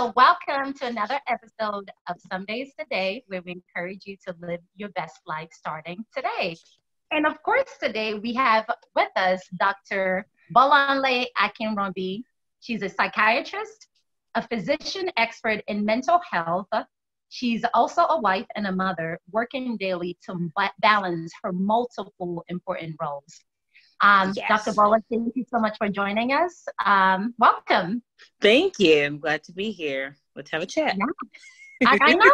So welcome to another episode of Some Days Today, where we encourage you to live your best life starting today. And of course, today we have with us Dr. Bola Akinronbi. She's a psychiatrist, a physician expert in mental health. She's also a wife and a mother, working daily to balance her multiple important roles. Dr. Bola, thank you so much for joining us. Welcome. Thank you. I'm glad to be here. Let's have a chat. Yeah. I know.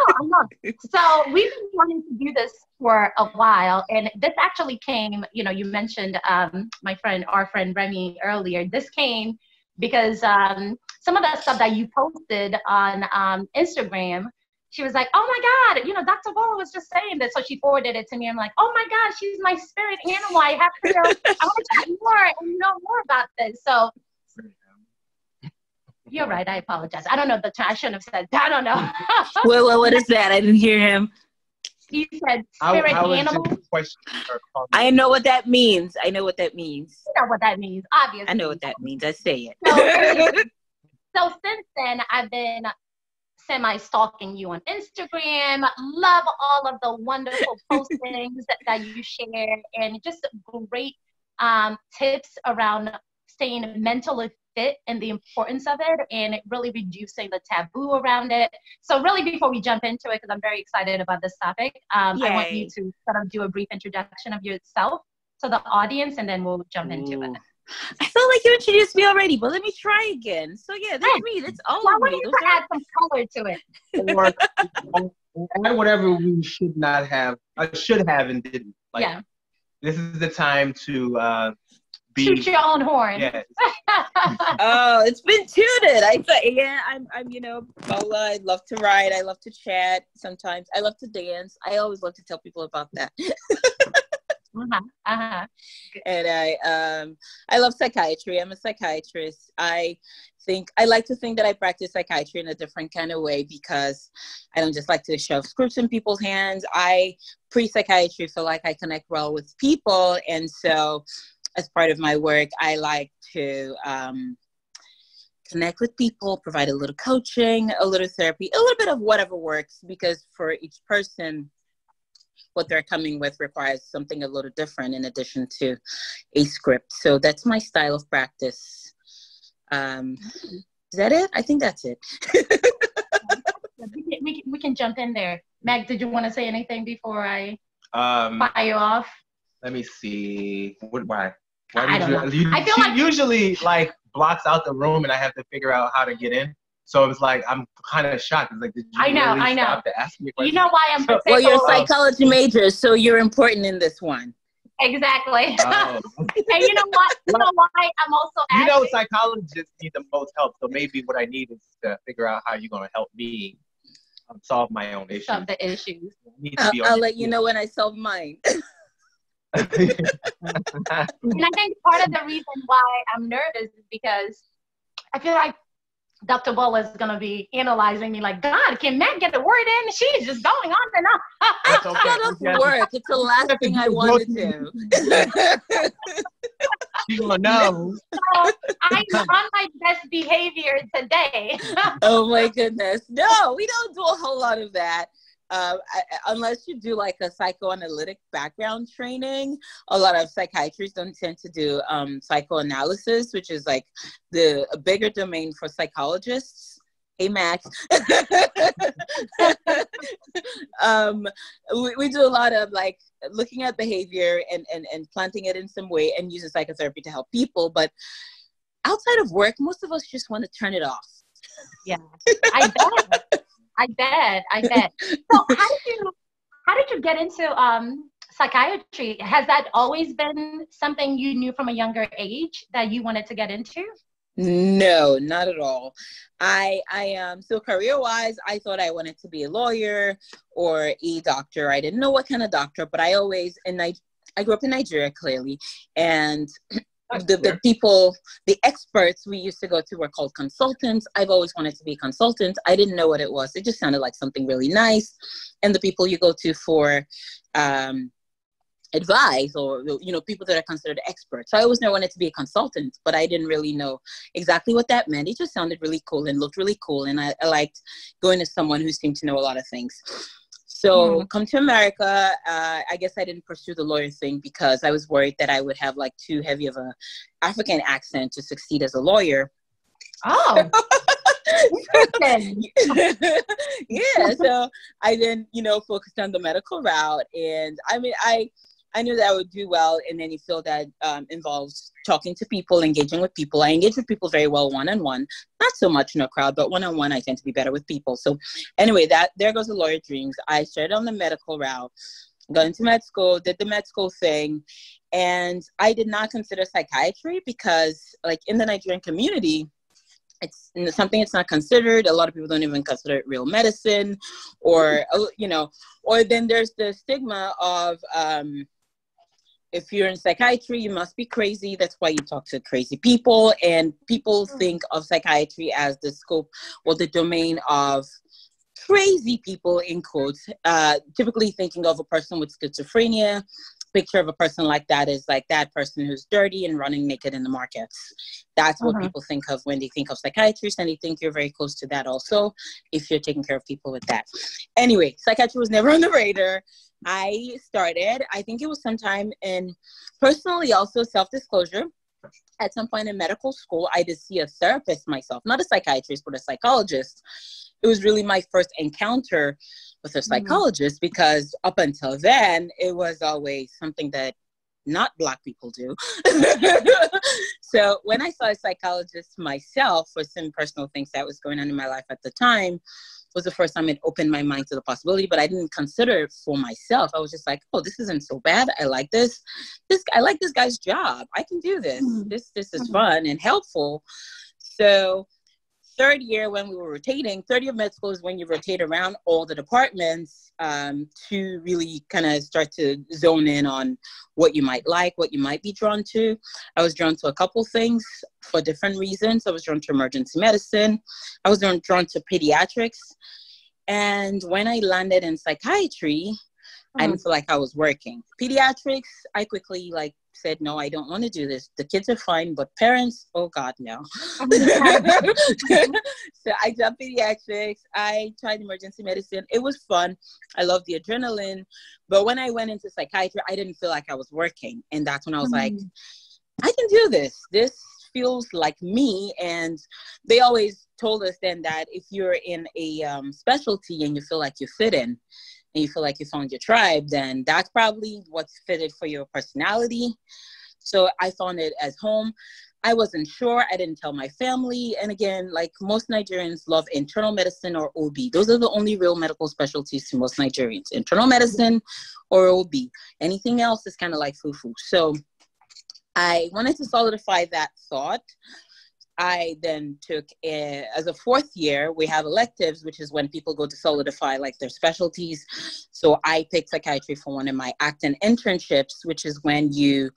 So we've been wanting to do this for a while, and this actually came, you mentioned our friend Remy earlier. This came because some of the stuff that you posted on Instagram, she was like, oh my God, Dr. Bola was just saying this. So she forwarded it to me. I'm like, oh my God, she's my spirit animal. I have to know, I want to chat more and know more about this. So you're right. I apologize. I don't know the term. I shouldn't have said that. I don't know. Well, what is that? I didn't hear him. He said spirit animal. I know what that means. I know what that means. You know what that means, obviously. I know what that means. I say it. So since then, I've been semi-stalking you on Instagram. Love all of the wonderful postings that you share, and just great tips around staying mentally fit and the importance of it, and really reducing the taboo around it. So really, before we jump into it, because I'm very excited about this topic, I want you to sort of do a brief introduction of yourself to the audience, and then we'll jump into it. I felt like you introduced me already, but let me try again. So yeah, that's me. That's all of me. I want you to add some color to it. Or whatever we should not have, should have and didn't. This is the time to shoot your own horn. Yes. Oh, it's been tooted. I'm Bola. I love to write. I love to chat. Sometimes I love to dance. I always love to tell people about that. And I love psychiatry. I'm a psychiatrist. I like to think that I practice psychiatry in a different kind of way, because I don't just like to shove scripts in people's hands. I pre-psychiatry feel like I connect well with people, and so as part of my work, I like to connect with people, provide a little coaching, a little therapy, a little bit of whatever works, because for each person, what they're coming with requires something a little different in addition to a script. So that's my style of practice. Is that it? I think that's it. we can jump in there. Meg, did you want to say anything before I fire you off? Let me see. Why I don't know. I feel like usually blocks out the room, and I have to figure out how to get in. So it's like, I'm kind of shocked. It's like, did you really stop to ask me a question? You know why I'm Well, you're a psychology major, so you're important in this one. Exactly. Oh. And you know what? You know why I'm also asking? Psychologists need the most help. So maybe what I need is to figure out how you're going to help me solve my own issues. Solve the issues. I'll let you know when I solve mine. And I think part of the reason why I'm nervous is because I feel like Dr. Bola is going to be analyzing me like, God, can Matt get a word in? She's just going on and on. That's okay. Out of work. It's the last thing I wanted to. She's going to know. So I'm on my best behavior today. Oh, my goodness. No, we don't do a whole lot of that. Unless you do like a psychoanalytic background training. A lot of psychiatrists don't tend to do psychoanalysis, which is like a bigger domain for psychologists. Hey, Max. We do a lot of like looking at behavior and planting it in some way and using psychotherapy to help people. But outside of work, most of us just want to turn it off. Yeah, I bet. So how did you get into psychiatry? Has that always been something you knew from a younger age that you wanted to get into? No, not at all. So career-wise, I thought I wanted to be a lawyer or a doctor. I didn't know what kind of doctor, but I grew up in Nigeria, clearly, and the people, the experts we used to go to were called consultants. I've always wanted to be a consultant. I didn't know what it was. It just sounded like something really nice. And the people you go to for advice, or people that are considered experts. So I always wanted to be a consultant, but I didn't really know exactly what that meant. It just sounded really cool and looked really cool, and I liked going to someone who seemed to know a lot of things. So come to America, I guess I didn't pursue the lawyer thing because I was worried that I would have like too heavy of a African accent to succeed as a lawyer. Oh. Yeah, so I then focused on the medical route, and I mean I knew that I would do well in any field that involves talking to people, engaging with people. I engage with people very well one-on-one, not so much in a crowd, but one-on-one I tend to be better with people. So anyway, there goes the lawyer dreams. I started on the medical route, got into med school, did the med school thing, and I did not consider psychiatry because, like, in the Nigerian community, it's something it's not considered. A lot of people don't even consider it real medicine, or then there's the stigma of if you're in psychiatry, you must be crazy. That's why you talk to crazy people. And people think of psychiatry as the scope or the domain of crazy people, in quotes, typically thinking of a person with schizophrenia. Picture of a person like that is like that person who's dirty and running naked in the markets. That's what people think of when they think of psychiatrists, and they think you're very close to that also if you're taking care of people with that. Anyway, psychiatry was never on the radar. I started, I think it was sometime in, personally also self-disclosure, at some point in medical school, I did see a therapist myself, not a psychiatrist, but a psychologist. It was really my first encounter with a psychologist because up until then, it was always something that not Black people do. So when I saw a psychologist myself for some personal things that was going on in my life at the time, was the first time it opened my mind to the possibility, but I didn't consider it for myself. I was just like, oh, this isn't so bad. I like this. I like this guy's job. I can do this. This is fun and helpful. So third year when we were rotating, third year of med school is when you rotate around all the departments to really kind of start to zone in on what you might like, what you might be drawn to. I was drawn to a couple things for different reasons. I was drawn to emergency medicine. I was drawn to pediatrics. And when I landed in psychiatry, I didn't feel like I was working. Pediatrics, I quickly said, no, I don't want to do this. The kids are fine, but parents, oh God, no. So I did pediatrics. I tried emergency medicine. It was fun. I loved the adrenaline. But when I went into psychiatry, I didn't feel like I was working. And that's when I was like, I can do this. This feels like me. And they always told us then that if you're in a specialty and you feel like you fit in, and you feel like you found your tribe, then that's probably what's fitted for your personality. So I found it as home. I wasn't sure. I didn't tell my family. And again, like most Nigerians love internal medicine or OB. Those are the only real medical specialties to most Nigerians, internal medicine or OB. Anything else is kind of like foo-foo. So I wanted to solidify that thought. I then took, as a fourth year, we have electives, which is when people go to solidify like their specialties. So I picked psychiatry for one of my acting internships, which is when you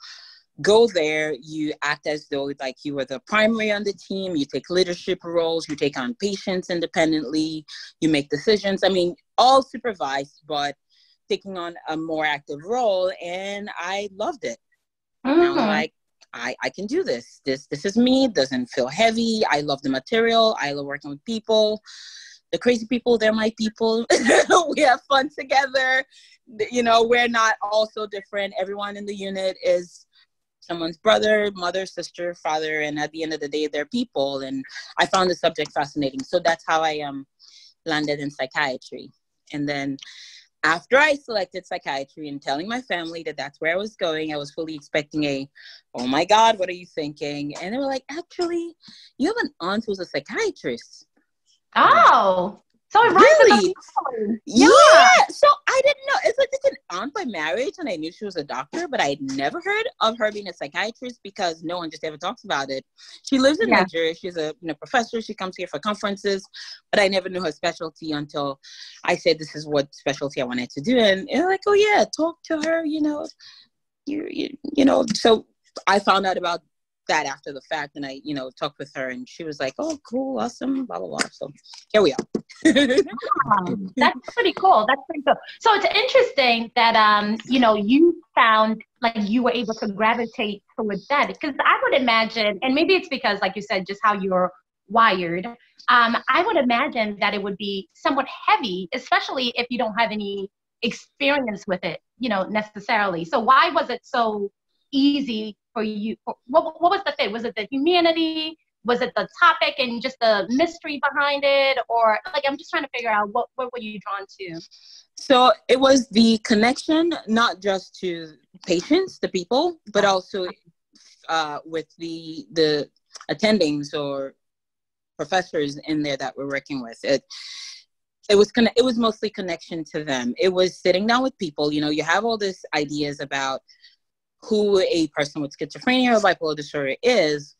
go there, you act as though like you were the primary on the team, you take leadership roles, you take on patients independently, you make decisions. I mean, all supervised, but taking on a more active role. And I loved it. And I was like, I can do this. This is me. It doesn't feel heavy. I love the material. I love working with people. The crazy people, they're my people. We have fun together. We're not all so different. Everyone in the unit is someone's brother, mother, sister, father, and at the end of the day, they're people. And I found the subject fascinating. So that's how I landed in psychiatry. And then after I selected psychiatry and telling my family that that's where I was going, I was fully expecting oh my God, what are you thinking? And they were like, actually, you have an aunt who's a psychiatrist. Oh, so it really? Yeah. So I didn't know. It's like it's an aunt by marriage, and I knew she was a doctor, but I had never heard of her being a psychiatrist because no one just ever talks about it. She lives in Nigeria. She's a professor. She comes here for conferences, but I never knew her specialty until I said this is what specialty I wanted to do, and they're like, oh yeah, talk to her. So I found out about that after the fact, and I talked with her, and she was like, oh cool, awesome, blah blah blah. So here we are. That's pretty cool. That's pretty cool. So it's interesting that you found like you were able to gravitate towards that, because I would imagine, and maybe it's because, like you said, just how you're wired. I would imagine that it would be somewhat heavy, especially if you don't have any experience with it, necessarily. So why was it so easy for you? What was the fit? Was it the humanity? Was it the topic and just the mystery behind it? Or like, I'm just trying to figure out what were you drawn to? So it was the connection, not just to patients, the people, but also with the attendings or professors in there that we're working with. It was mostly connection to them. It was sitting down with people. You have all these ideas about who a person with schizophrenia or bipolar disorder is,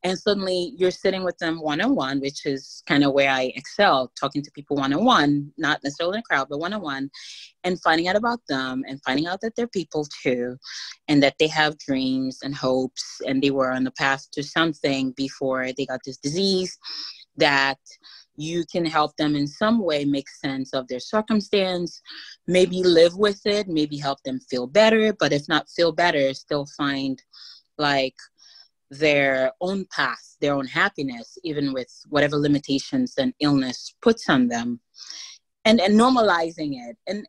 and suddenly you're sitting with them one-on-one, which is kind of where I excel, talking to people one-on-one, not necessarily in a crowd, but one-on-one, and finding out about them and finding out that they're people too, and that they have dreams and hopes, and they were on the path to something before they got this disease, that you can help them in some way make sense of their circumstance, maybe live with it, maybe help them feel better, but if not feel better, still find like their own path, their own happiness, even with whatever limitations and illness puts on them, and normalizing it. And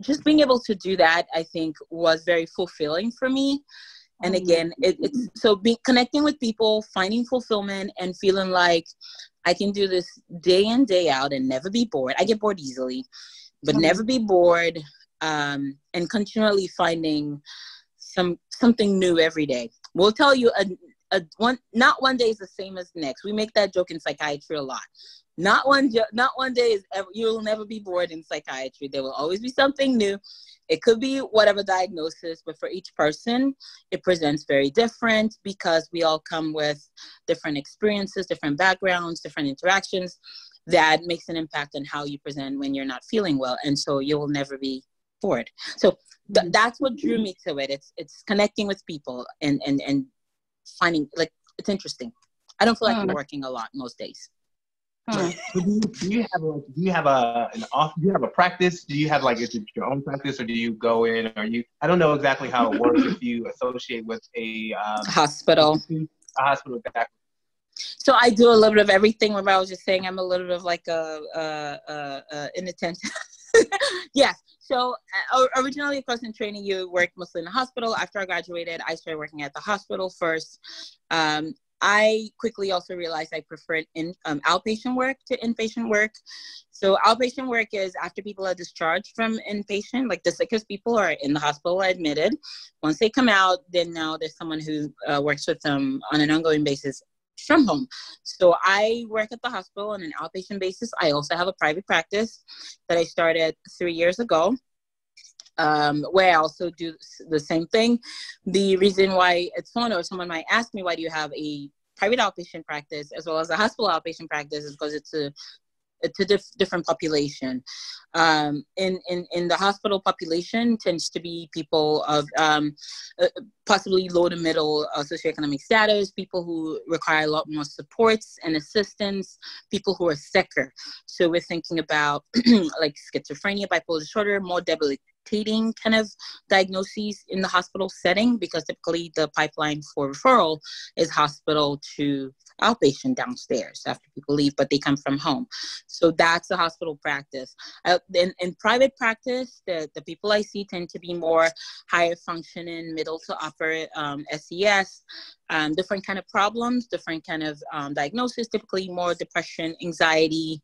just being able to do that, I think, was very fulfilling for me. And again, it's so connecting with people, finding fulfillment, and feeling like I can do this day in, day out and never be bored. I get bored easily, but never be bored, and continually finding something new every day. We'll tell you not one day is the same as the next. We make that joke in psychiatry a lot. Not one day is ever, you'll never be bored in psychiatry. There will always be something new. It could be whatever diagnosis, but for each person, it presents very different because we all come with different experiences, different backgrounds, different interactions that makes an impact on how you present when you're not feeling well. And so you will never be bored. So that's what drew me to it. It's connecting with people and finding, like, it's interesting. I don't feel like I'm working a lot most days. Do you have a practice? Do you have is it your own practice, or do you go in, or I don't know exactly how it works if you associate with a hospital. A hospital, exactly. So I do a little bit of everything. Remember, I was just saying I'm a little bit of like a inattentive. Yes. So originally, of course, in training, you work mostly in the hospital. After I graduated, I started working at the hospital first. I quickly also realized I preferred outpatient work to inpatient work. So outpatient work is after people are discharged from inpatient, like the sickest people are in the hospital admitted. Once they come out, then now there's someone who works with them on an ongoing basis from home. So I work at the hospital on an outpatient basis. I also have a private practice that I started 3 years ago. Where I also do the same thing. The reason why it's fun, or someone might ask me, why do you have a private outpatient practice as well as a hospital outpatient practice, is because it's a different population. In the hospital population tends to be people of possibly low to middle socioeconomic status, people who require a lot more supports and assistance, people who are sicker. So we're thinking about like schizophrenia, bipolar disorder, more debilitating kind of diagnoses in the hospital setting, because typically the pipeline for referral is hospital to outpatient downstairs after people leave, but they come from home. So that's a hospital practice. In private practice, the people I see tend to be more higher functioning, middle to upper SES, different kind of problems, different kind of diagnosis, typically more depression, anxiety,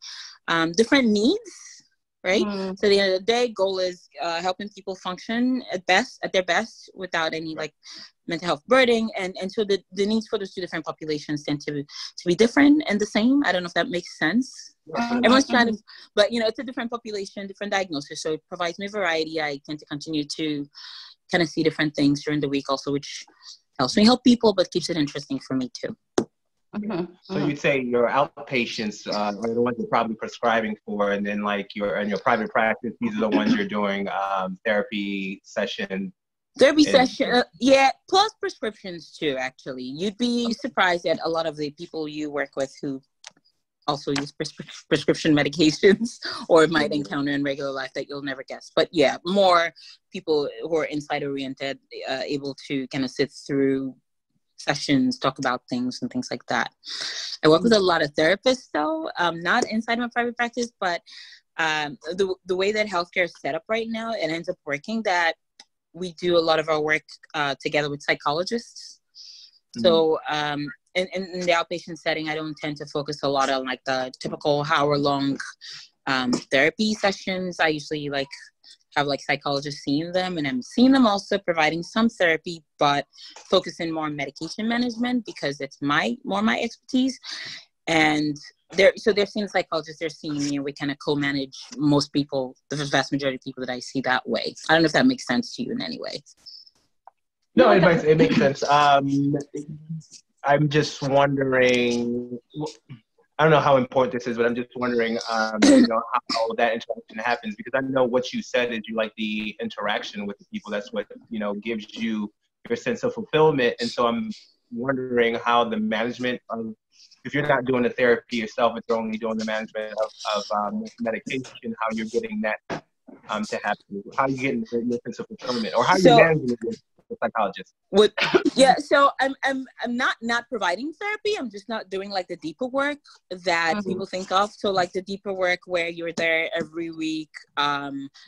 different needs, right? So at the end of the day, goal is helping people function at their best without any like mental health burden, and so the needs for those two different populations tend to be different and the same. I don't know if that makes sense. Everyone's trying to, but it's a different population, different diagnosis, so it provides me variety. I tend to continue to kind of see different things during the week also, which helps me help people but keeps it interesting for me too. So you'd say your outpatients are the ones you're probably prescribing for, and then like in your private practice, these are the ones you're doing therapy session, yeah, plus prescriptions too, actually. You'd be surprised at a lot of the people you work with who also use prescription medications or might encounter in regular life that you'll never guess. But yeah, more people who are insight oriented, able to kind of sit through sessions, talk about things and things like that. I work with a lot of therapists though, not inside my private practice, but the way that healthcare is set up right now, it ends up working that we do a lot of our work together with psychologists. So in the outpatient setting, I don't tend to focus a lot on like the typical hour-long therapy sessions. I usually like have like psychologists seeing them, and I'm seeing them also providing some therapy, but focusing more on medication management because it's more my expertise. And they're seeing psychologists, they're seeing me, and we kind of co-manage most people, the vast majority of people that I see that way. I don't know if that makes sense to you in any way. No, it makes sense. I'm just wondering, I don't know how important this is, but I'm just wondering, how that interaction happens, because I know what you said is you like the interaction with the people. That's what, gives you your sense of fulfillment. And so I'm wondering how the management of, if you're not doing the therapy yourself, if you're only doing the management of medication, how you're getting that to happen, how you getting your sense of fulfillment, or how you managing it with the psychologist. So I'm not providing therapy. I'm just not doing like the deeper work that people think of. So like the deeper work where you're there every week,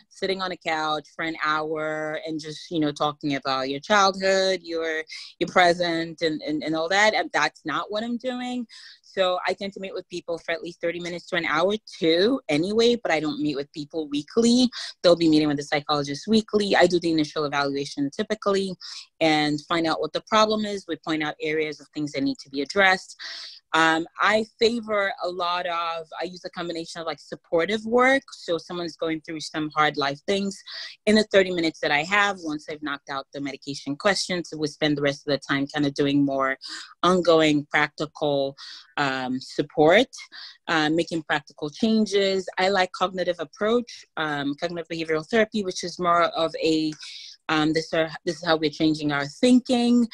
sitting on a couch for an hour and just, talking about your childhood, your present and all that. And that's not what I'm doing. So I tend to meet with people for at least 30 minutes to an hour too anyway, but I don't meet with people weekly. They'll be meeting with the psychologist weekly. I do the initial evaluation typically and find out what the problem is. We point out areas of things that need to be addressed. I favor I use a combination of like supportive work. So someone's going through some hard life things. In the 30 minutes that I have, once I've knocked out the medication questions, we spend the rest of the time kind of doing more ongoing practical support, making practical changes. I like cognitive approach, cognitive behavioral therapy, which is more of a this is how we're changing our thinking,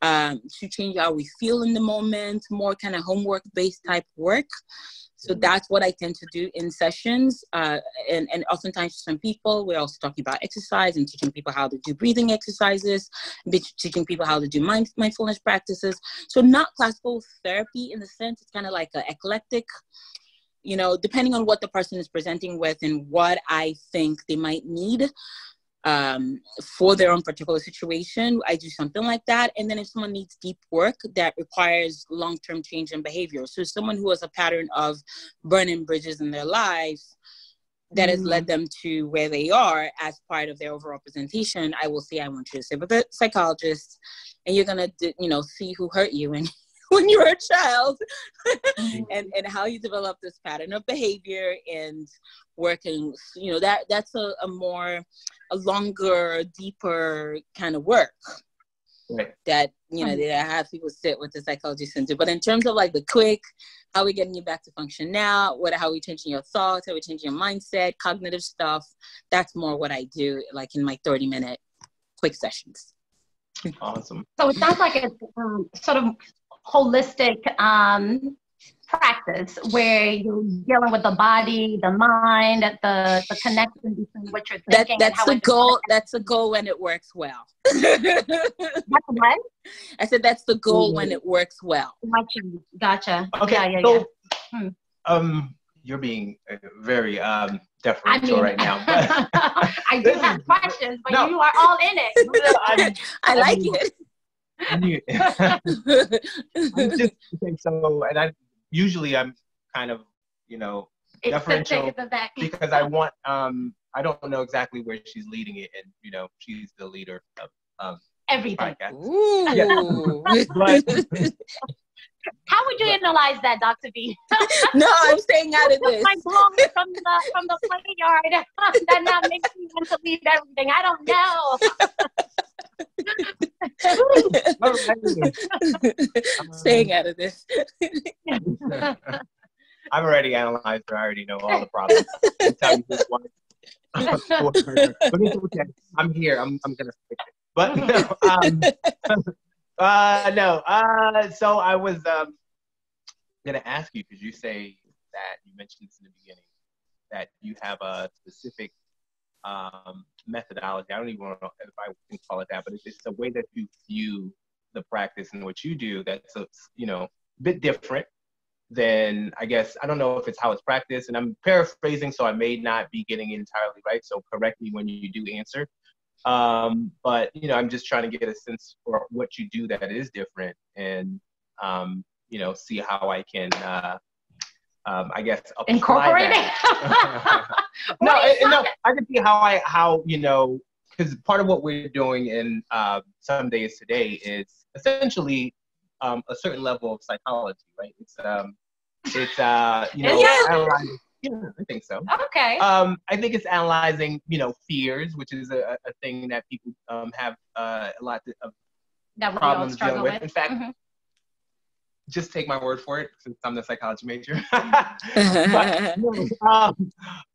to change how we feel in the moment, more kind of homework-based type work. So that's what I tend to do in sessions. And oftentimes for some people, we're also talking about exercise and teaching people how to do breathing exercises, teaching people how to do mindfulness practices. So not classical therapy in the sense, it's kind of like an eclectic, depending on what the person is presenting with and what I think they might need. For their own particular situation, I do something like that. And then if someone needs deep work that requires long-term change in behavior, so someone who has a pattern of burning bridges in their lives that has led them to where they are as part of their overall presentation, I will say, I want you to sit with a psychologist and you're going to, see who hurt you when you were a child and how you develop this pattern of behavior and working, that's a longer, deeper kind of work that, that I have people sit with the psychologist and do. But in terms of like the quick, how are we getting you back to function now? How are we changing your thoughts? How are we changing your mindset, cognitive stuff? That's more what I do like in my 30-minute quick sessions. Awesome. So it sounds like it's sort of holistic practice where you're dealing with the body, the mind, the connection between what you're thinking. That's the goal. That's the goal when it works well. That's what? I said that's the goal when it works well. Gotcha. Okay. You're being very deferential right now. I do have questions, but you are all in it. I like it. I'm just saying so, and I'm kind of deferential because I want I don't know exactly where she's leading it, and she's the leader of everything. Ooh. But, how would you analyze that, Dr. B? No, I'm staying out of this. My blown from the play yard that now makes me want to leave everything. I don't know. Staying out of this. I've already analyzed her. I already know all the problems. But it's okay. I'm here. I'm gonna fix it. But no. So I was gonna ask you, because you say that you mentioned this in the beginning, that you have a specific methodology. I don't even know if I can call it that, but it's a way that you view the practice and what you do that's a bit different than, I guess, I don't know if it's how it's practiced, and I'm paraphrasing, so I may not be getting it entirely right, so correct me when you do answer. But I'm just trying to get a sense for what you do that is different, and see how I can I guess incorporate it. No, I can see how because part of what we're doing in Some Days Today is essentially a certain level of psychology, right? It's analyzing. Yeah, I think so. Okay. I think it's analyzing, fears, which is a thing that people have a lot of that problems dealing with. In fact, mm-hmm. just take my word for it, since I'm the psychology major. But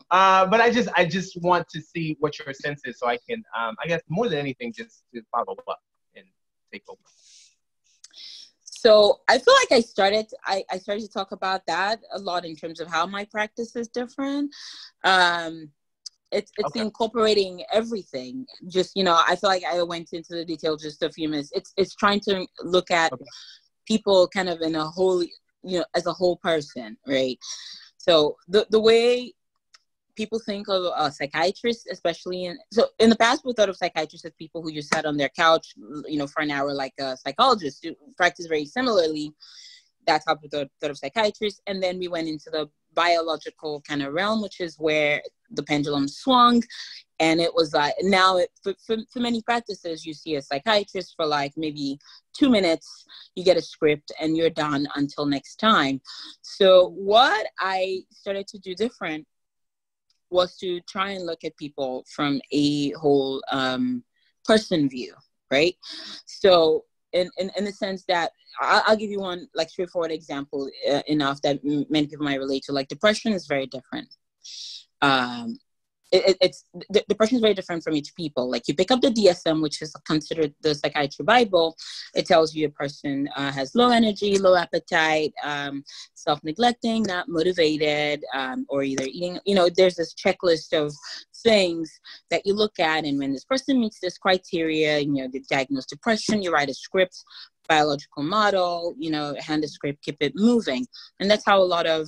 I just want to see what your sense is, so I can, I guess, more than anything, just to follow up and take over. So I feel like I started to talk about that a lot in terms of how my practice is different. It's okay. Incorporating everything. Just, I feel like I went into the detail just a few minutes. It's trying to look at people kind of in a whole, as a whole person, right? So the way people think of a psychiatrist, especially in the past, we thought of psychiatrists as people who just sat on their couch, for an hour, like a psychologist who practice very similarly. That's how we thought of psychiatrists. And then we went into the biological kind of realm, which is where the pendulum swung. And it was like, now for many practices, you see a psychiatrist for like maybe 2 minutes, you get a script and you're done until next time. So what I started to do different was to try and look at people from a whole person view, right? So in the sense that, I'll give you one like straightforward example enough that many people might relate to. Like depression is very different. Depression is very different from each people. Like you pick up the DSM, which is considered the psychiatry Bible. It tells you a person has low energy, low appetite, self-neglecting, not motivated, or either eating. There's this checklist of things that you look at, and when this person meets this criteria, they diagnose depression, you write a script, biological model, hand the script, keep it moving. And that's how a lot of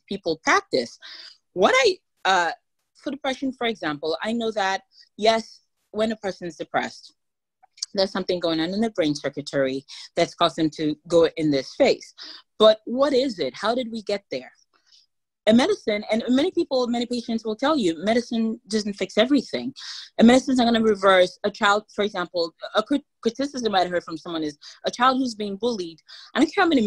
people practice. For depression, for example, I know that, yes, when a person is depressed, there's something going on in the brain circuitry that's caused them to go in this phase. But what is it? How did we get there? And medicine, and many patients will tell you, medicine doesn't fix everything. And medicine's not going to reverse a child, for example, a criticism I heard from someone is a child who's being bullied. I don't care how many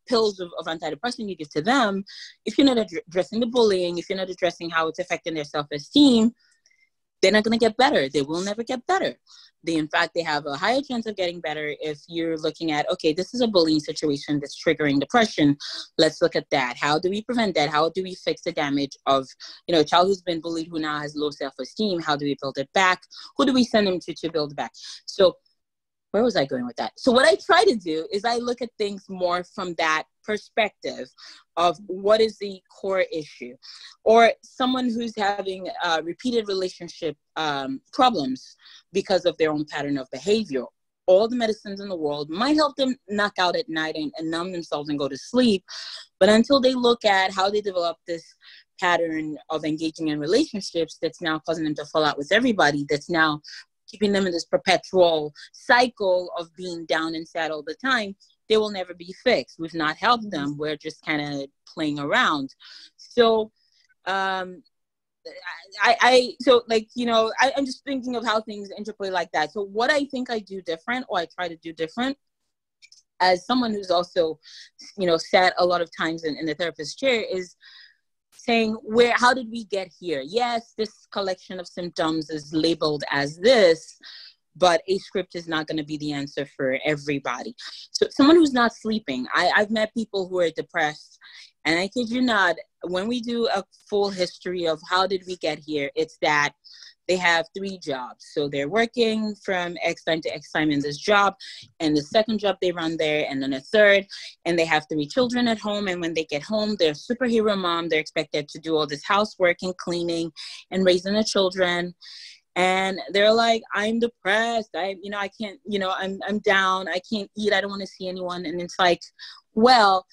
pills of antidepressant you give to them. If you're not addressing the bullying, if you're not addressing how it's affecting their self-esteem, they're not going to get better. They will never get better. In fact, they have a higher chance of getting better if you're looking at, okay, this is a bullying situation that's triggering depression. Let's look at that. How do we prevent that? How do we fix the damage of, a child who's been bullied who now has low self-esteem? How do we build it back? Who do we send them to build it back? So where was I going with that? So what I try to do is I look at things more from that perspective of what is the core issue, or someone who's having repeated relationship problems because of their own pattern of behavior. All the medicines in the world might help them knock out at night and numb themselves and go to sleep. But until they look at how they develop this pattern of engaging in relationships that's now causing them to fall out with everybody, that's now keeping them in this perpetual cycle of being down and sad all the time, they will never be fixed. We've not helped them. We're just kind of playing around. So I'm just thinking of how things interplay like that. So what I think I do different, or I try to do different, as someone who's also, sat a lot of times in the therapist chair, is saying, how did we get here? Yes, this collection of symptoms is labeled as this, but a script is not going to be the answer for everybody. So someone who's not sleeping, I've met people who are depressed, and I kid you not, when we do a full history of how did we get here, it's that they have 3 jobs. So they're working from X time to X time in this job, and the second job they run there, and then a third, and they have 3 children at home. And when they get home, they're superhero mom. They're expected to do all this housework and cleaning and raising the children. And they're like, I'm depressed. I can't, I'm down. I can't eat. I don't want to see anyone. And it's like, well,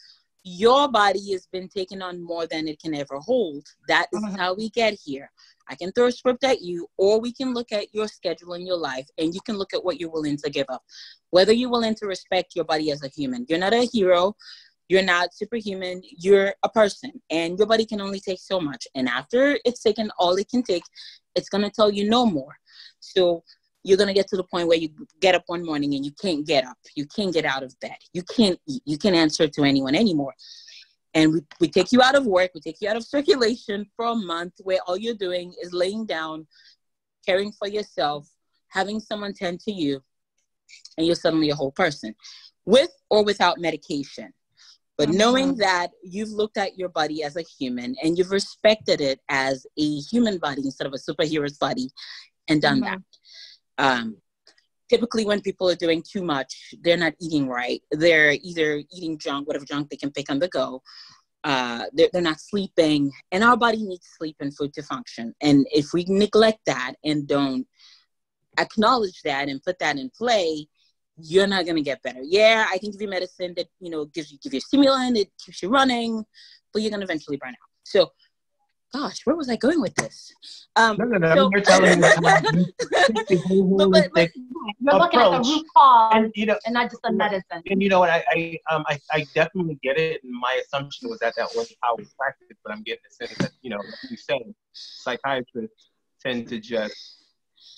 your body has been taking on more than it can ever hold. That is how we get here. I can throw a script at you, or we can look at your schedule in your life, and you can look at what you're willing to give up. Whether you're willing to respect your body as a human. You're not a hero. You're not superhuman. You're a person, and your body can only take so much. And after it's taken all it can take, it's going to tell you no more. So you're going to get to the point where you get up one morning and you can't get up. You can't get out of bed. You can't eat. You can't answer to anyone anymore. And we take you out of work. We take you out of circulation for a month, where all you're doing is laying down, caring for yourself, having someone tend to you, and you're suddenly a whole person, with or without medication. But knowing that you've looked at your body as a human, and you've respected it as a human body instead of a superhero's body, and done that. Typically when people are doing too much, they're not eating right. They're either eating junk, whatever junk they can pick on the go. They're not sleeping. And our body needs sleep and food to function. And if we neglect that and don't acknowledge that and put that in play, you're not going to get better. Yeah, I can give you medicine that, give you a stimulant, it keeps you running, but you're going to eventually burn out. So, gosh, where was I going with this? No. So, you're telling me. but you're looking at the root cause, and not just the medicine. And you know what? I definitely get it. And my assumption was that wasn't how we practice, but I'm getting the sense that, like you said, psychiatrists tend to just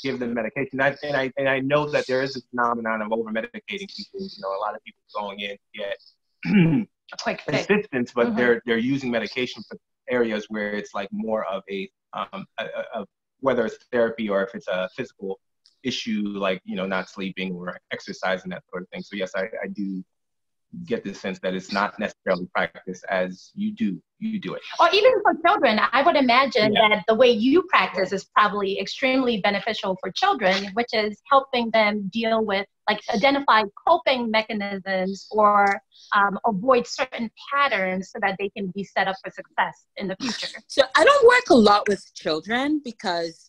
give them medication. And I know that there is a phenomenon of over medicating people. A lot of people going in to get quick assistance, but they're using medication for areas where it's like more of a whether it's therapy or if it's a physical issue, like not sleeping or exercising, that sort of thing. So yes, I do get the sense that it's not necessarily practiced as you do it. Or even for children, I would imagine that the way you practice is probably extremely beneficial for children, which is helping them deal with, like, identify coping mechanisms or avoid certain patterns so that they can be set up for success in the future. So I don't work a lot with children because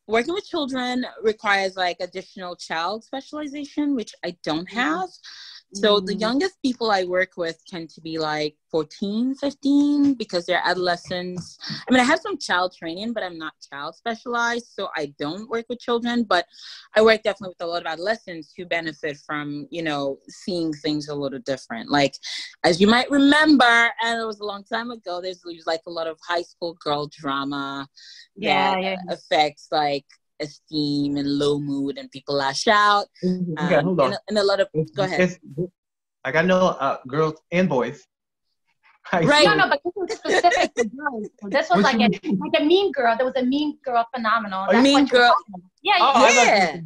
working with children requires like additional child specialization, which I don't have. So the youngest people I work with tend to be like 14, 15, because they're adolescents. I mean, I have some child training, but I'm not child specialized, so I don't work with children. But I work definitely with a lot of adolescents who benefit from, seeing things a little different. Like, as you might remember, and it was a long time ago, there's like a lot of high school girl drama that affects like esteem and low mood, and people lash out. Hold on. And a lot of go ahead. Like, I know girls and boys. Right. No, but this was specific to girls. This was like a mean girl. There was a mean girl phenomenon. A mean girl. Yeah. I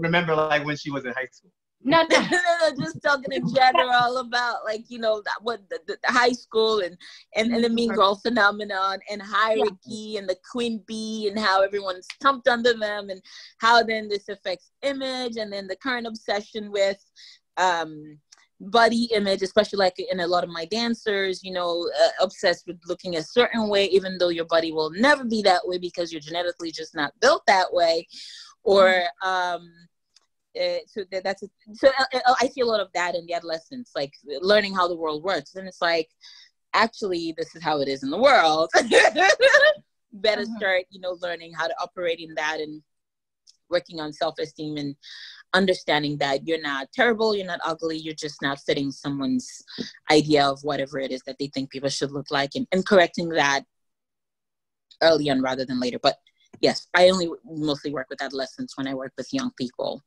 remember like when she was in high school. No, just talking in general about like, the high school and the mean girl phenomenon and hierarchy and the queen bee and how everyone's stumped under them, and how then this affects image, and then the current obsession with body image, especially like in a lot of my dancers, obsessed with looking a certain way, even though your body will never be that way because you're genetically just not built that way. Or so I see a lot of that in the adolescents, like learning how the world works. And it's like, actually, this is how it is in the world. Better start, learning how to operate in that, and working on self-esteem, and understanding that you're not terrible, you're not ugly, you're just not fitting someone's idea of whatever it is that they think people should look like, and correcting that early on rather than later. But yes, I only mostly work with adolescents when I work with young people,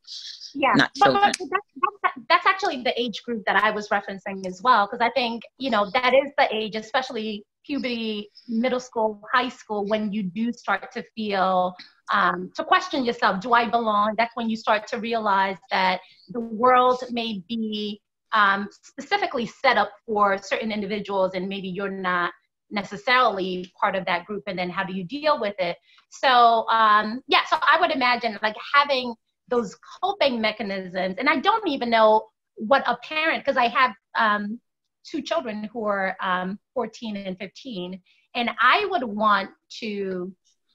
not children. But that's actually the age group that I was referencing as well, because I think, that is the age, especially puberty, middle school, high school, when you do start to feel, to question yourself, do I belong? That's when you start to realize that the world may be specifically set up for certain individuals, and maybe you're not necessarily part of that group, and then how do you deal with it? So yeah, so I would imagine like having those coping mechanisms. And I don't even know what a parent, because I have two children who are 14 and 15, and I would want to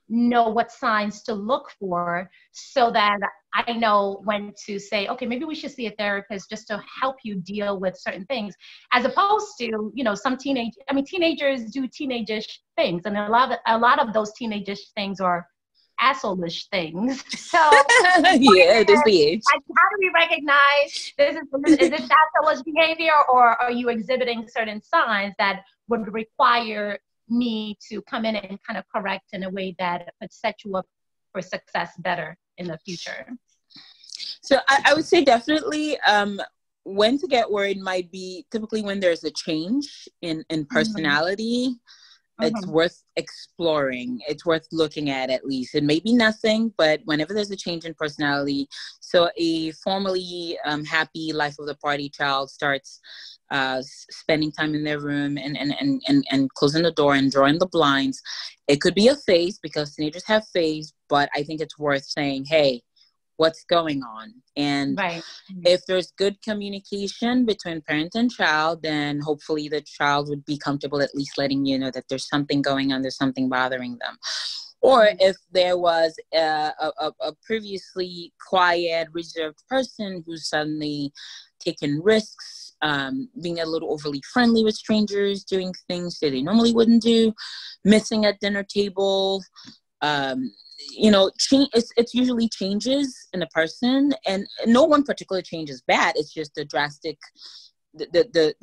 know what signs to look for so that I know when to say, okay, maybe we should see a therapist just to help you deal with certain things, as opposed to, you know, some teenagers do teenage-ish things, and a lot of those teenage-ish things are asshole-ish things. So yeah, this the age. Like, how do we recognize is this asshole-ish behavior, or are you exhibiting certain signs that would require me to come in and kind of correct in a way that would set you up for success better in the future? So I would say definitely when to get worried might be typically when there's a change in personality. It's worth exploring. It's worth looking at least. It may be nothing, but whenever there's a change in personality, so a formerly happy life of the party child starts spending time in their room and closing the door and drawing the blinds. It could be a phase, because teenagers have phase, but I think it's worth saying, hey, what's going on? And if there's good communication between parent and child, then hopefully the child would be comfortable at least letting you know that there's something going on, there's something bothering them. Or if there was a previously quiet, reserved person who's suddenly taken risks, being a little overly friendly with strangers, doing things that they normally wouldn't do, missing at dinner table, you know, it's usually changes in a person, and no one particular change is bad. It's just the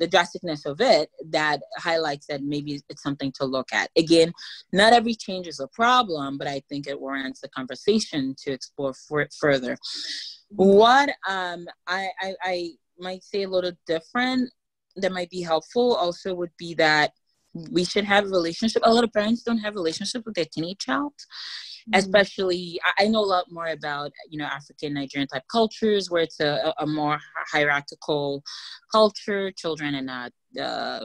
drasticness of it that highlights that maybe it's something to look at. Again, not every change is a problem, but I think it warrants the conversation to explore further. What I might say a little different that might be helpful also would be that we should have a relationship. A lot of parents don't have a relationship with their teenage child. Especially, I know a lot more about, you know, African Nigerian type cultures where it's a more hierarchical culture. Children are not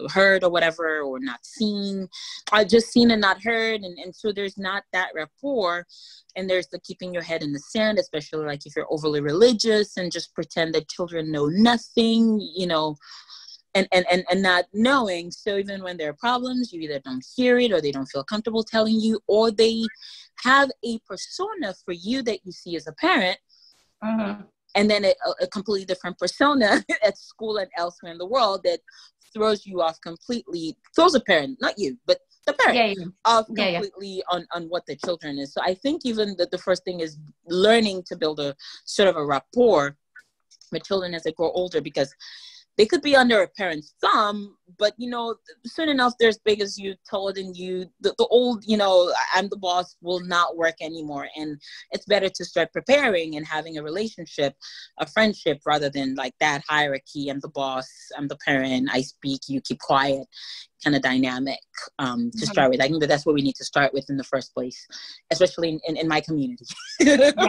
heard or whatever, or not seen, are just seen and not heard. And so there's not that rapport. And there's the keeping your head in the sand, especially like if you're overly religious and just pretend that children know nothing, you know, and not knowing. So even when there are problems, you either don't hear it, or they don't feel comfortable telling you, or they have a persona for you that you see as a parent, and then a completely different persona at school and elsewhere in the world that throws you off completely, throws a parent, not you, but the parent, off completely on what the children is. So I think even the first thing is learning to build a sort of a rapport with children as they grow older, because they could be under a parent's thumb, but, you know, soon enough, they're as big as you, taller than you. The old, you know, I'm the boss will not work anymore. And it's better to start preparing and having a relationship, a friendship, rather than like that hierarchy. I'm the boss, I'm the parent, I speak, you keep quiet kind of dynamic to start with. I think that's what we need to start with in the first place, especially in my community. I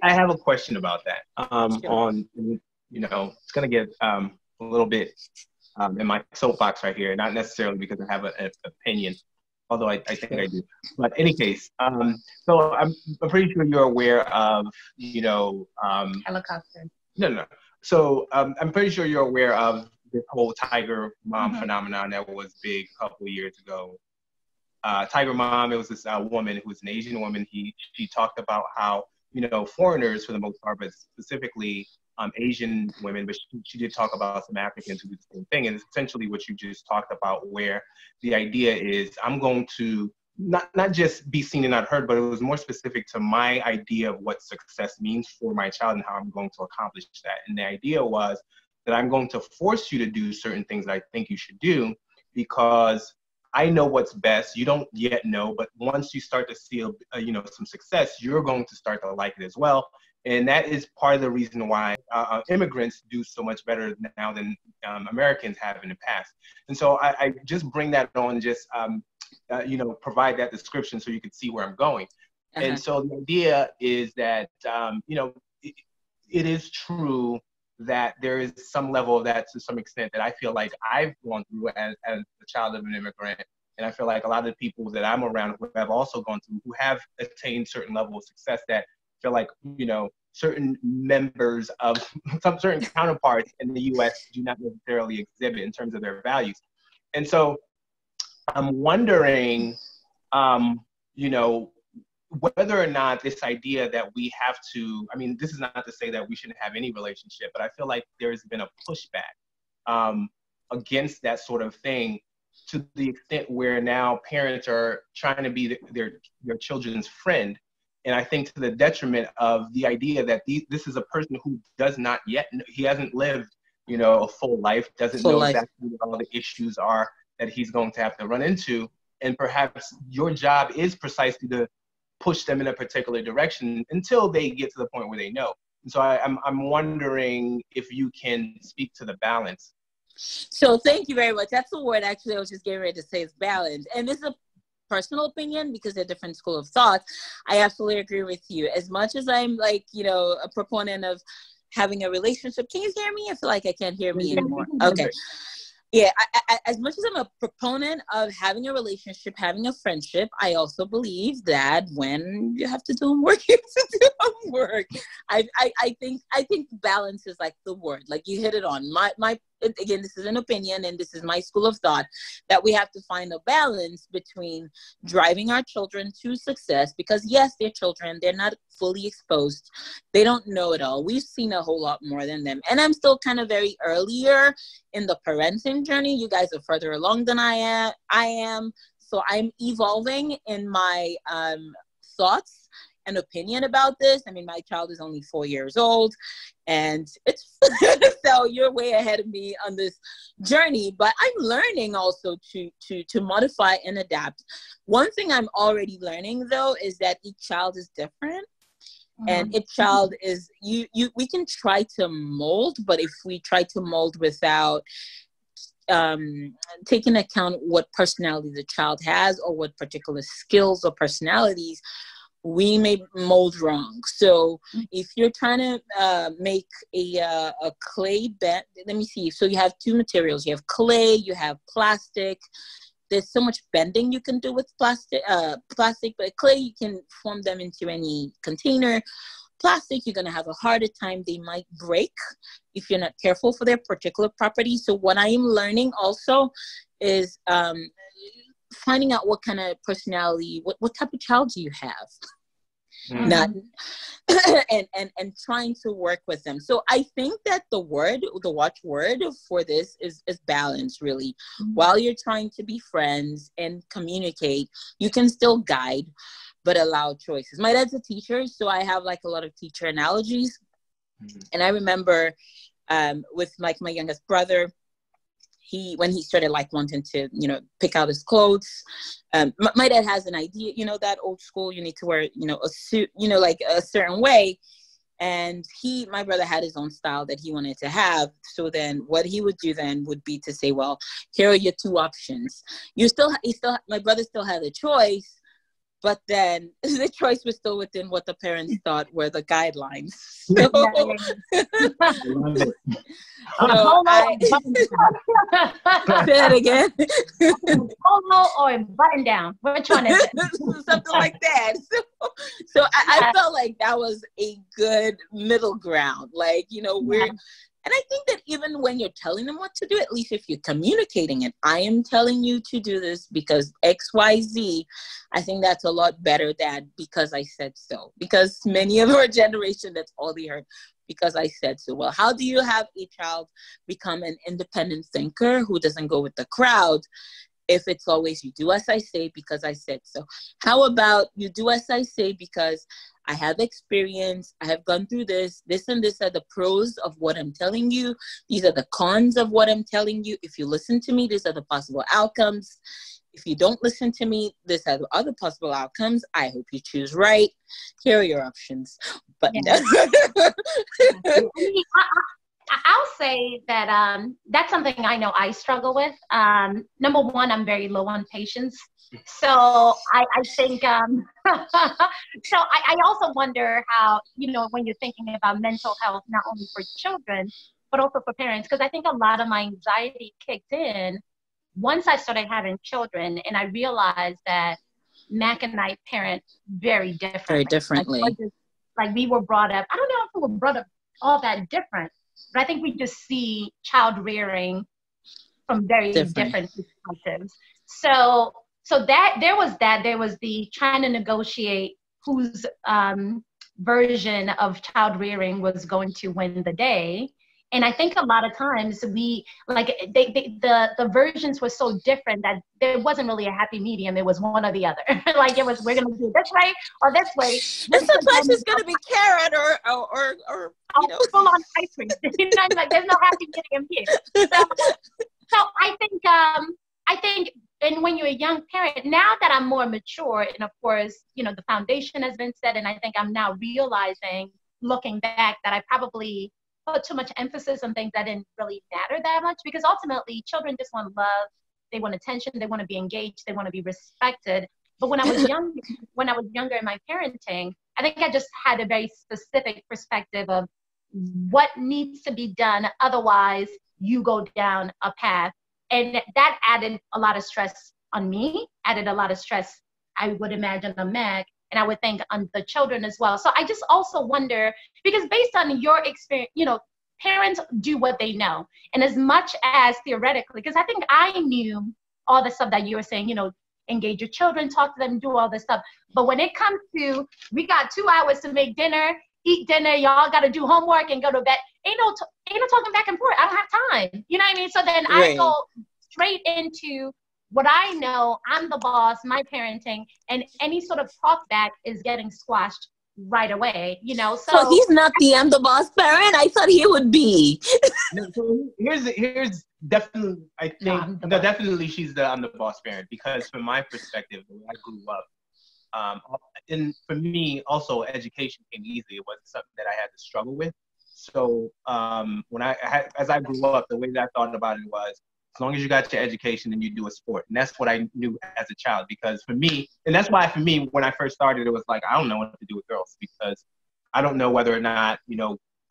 have a question about that on... You know, it's going to get a little bit in my soapbox right here, not necessarily because I have an opinion, although I think I do. But in any case, so I'm pretty sure you're aware of, you know... helicopter. No. So I'm pretty sure you're aware of this whole Tiger Mom phenomenon that was big a couple of years ago. Tiger Mom, it was this woman who was an Asian woman. She talked about how, you know, foreigners for the most part, but specifically Asian women, but she did talk about some Africans who do the same thing. And it's essentially what you just talked about, where the idea is I'm going to not just be seen and not heard, but it was more specific to my idea of what success means for my child and how I'm going to accomplish that. And the idea was that I'm going to force you to do certain things that I think you should do, because I know what's best. You don't yet know, but once you start to see you know, some success, you're going to start to like it as well. And that is part of the reason why immigrants do so much better now than Americans have in the past. And so I just bring that on, just, you know, provide that description so you can see where I'm going. And so the idea is that, you know, it is true that there is some level of that to some extent that I feel like I've gone through as the child of an immigrant. And I feel like a lot of the people that I'm around who have also gone through, who have attained certain level of success, that feel like, you know, certain members of some certain counterparts in the US do not necessarily exhibit in terms of their values. And so I'm wondering, you know, whether or not this idea that we have to, I mean, this is not to say that we shouldn't have any relationship, but I feel like there's been a pushback against that sort of thing, to the extent where now parents are trying to be their children's friend. And I think to the detriment of the idea that this is a person who does not yet, he hasn't lived, you know, a full life, doesn't know exactly what all the issues are that he's going to have to run into. And perhaps your job is precisely to push them in a particular direction until they get to the point where they know. And so I'm wondering if you can speak to the balance. So thank you very much. That's the word actually I was just getting ready to say, is balance. And this is a personal opinion because they're different school of thought. I absolutely agree with you. As much as I'm like, you know, a proponent of having a relationship. Can you hear me? I feel like I can't hear me anymore. Okay. Yeah, as much as I'm a proponent of having a relationship, having a friendship, I also believe that when you have to do homework, you have to do homework. I think balance is like the word. Like you hit it on. Again, this is an opinion and this is my school of thought, that we have to find a balance between driving our children to success, because yes, they're children. They're not fully exposed. They don't know it all. We've seen a whole lot more than them. And I'm still kind of very earlier in the parenting journey. You guys are further along than I am. So I'm evolving in my thoughts and opinion about this. I mean, my child is only 4 years old, and it's so you're way ahead of me on this journey. But I'm learning also to modify and adapt. One thing I'm already learning though is that each child is different. And each child is we can try to mold, but if we try to mold without taking account what personality the child has or what particular skills or personalities, we may mold wrong. So if you're trying to make a clay bed, let me see. So you have two materials. You have clay, you have plastic. There's so much bending you can do with plastic, but clay, you can form them into any container. Plastic, you're going to have a harder time. They might break if you're not careful for their particular properties. So what I am learning also is finding out what kind of personality, what type of child do you have? Not and trying to work with them. So I think that the watchword for this is balance, really. While you're trying to be friends and communicate, you can still guide, but allow choices. My dad's a teacher, so I have like a lot of teacher analogies. And I remember with like my youngest brother, when he started like wanting to, you know, pick out his clothes, my dad has an idea, you know, that old school, you need to wear, you know, a suit, you know, like a certain way. And my brother had his own style that he wanted to have. So then what he would do then would be to say, well, here are your two options. My brother still had a choice, but then the choice was still within what the parents thought were the guidelines. So, say that again. Polo or button down? Which one is it? Something like that. So I felt like that was a good middle ground. Like, you know, and I think that even when you're telling them what to do, at least if you're communicating it, I am telling you to do this because X, Y, Z, I think that's a lot better than because I said so. Because many of our generation, that's all they heard, because I said so. Well, how do you have a child become an independent thinker who doesn't go with the crowd if it's always you do as I say because I said so? How about you do as I say because I have experience, I have gone through this and this are the pros of what I'm telling you. These are the cons of what I'm telling you. If you listen to me, these are the possible outcomes. If you don't listen to me, these are the other possible outcomes. I hope you choose right. Here are your options. But I'll say that that's something I know I struggle with. Number one, I'm very low on patience. So I think, so I also wonder how, when you're thinking about mental health, not only for children, but also for parents, because I think a lot of my anxiety kicked in once I started having children, and I realized that Mac and I parent very differently. Very differently. Like we were brought up, I don't know if we were brought up all that different, but I think we just see child rearing from very different perspectives. So that there was the trying to negotiate whose version of child rearing was going to win the day. And I think a lot of times the versions were so different that there wasn't really a happy medium. It was one or the other. Like it was, we're going to do it this way or this way. And sometimes it's going to be carrot or full on ice cream. Like there's no happy medium here. So I think, and when you're a young parent, now that I'm more mature, and of course, the foundation has been set, and I think I'm now realizing, looking back, that I probably put too much emphasis on things that didn't really matter that much, because ultimately children just want love, they want attention, they want to be engaged, they want to be respected. But when I was younger in my parenting, I think I just had a very specific perspective of what needs to be done, otherwise you go down a path. And that added a lot of stress on me, added a lot of stress, I would imagine, on Mac, and I would think on the children as well. So I just also wonder, because based on your experience, parents do what they know. And as much as theoretically, because I think I knew all the stuff that you were saying, engage your children, talk to them, do all this stuff. But when it comes to, we got 2 hours to make dinner, eat dinner, y'all got to do homework and go to bed. Ain't no talking back and forth. I don't have time. You know what I mean? So then I go straight into what I know. I'm the boss, my parenting, and any sort of talk back is getting squashed right away. So he's not the I'm the boss parent. I thought he would be. No, so here's definitely, I think, definitely she's the I'm the boss parent, because from my perspective, when I grew up, and for me also education came easy. It wasn't something that I had to struggle with. So as I grew up, the way that I thought about it was, as long as you got your education, then you do a sport. And that's what I knew as a child, because for me, and that's why for me, when I first started, it was like, I don't know what to do with girls, because I don't know whether or not,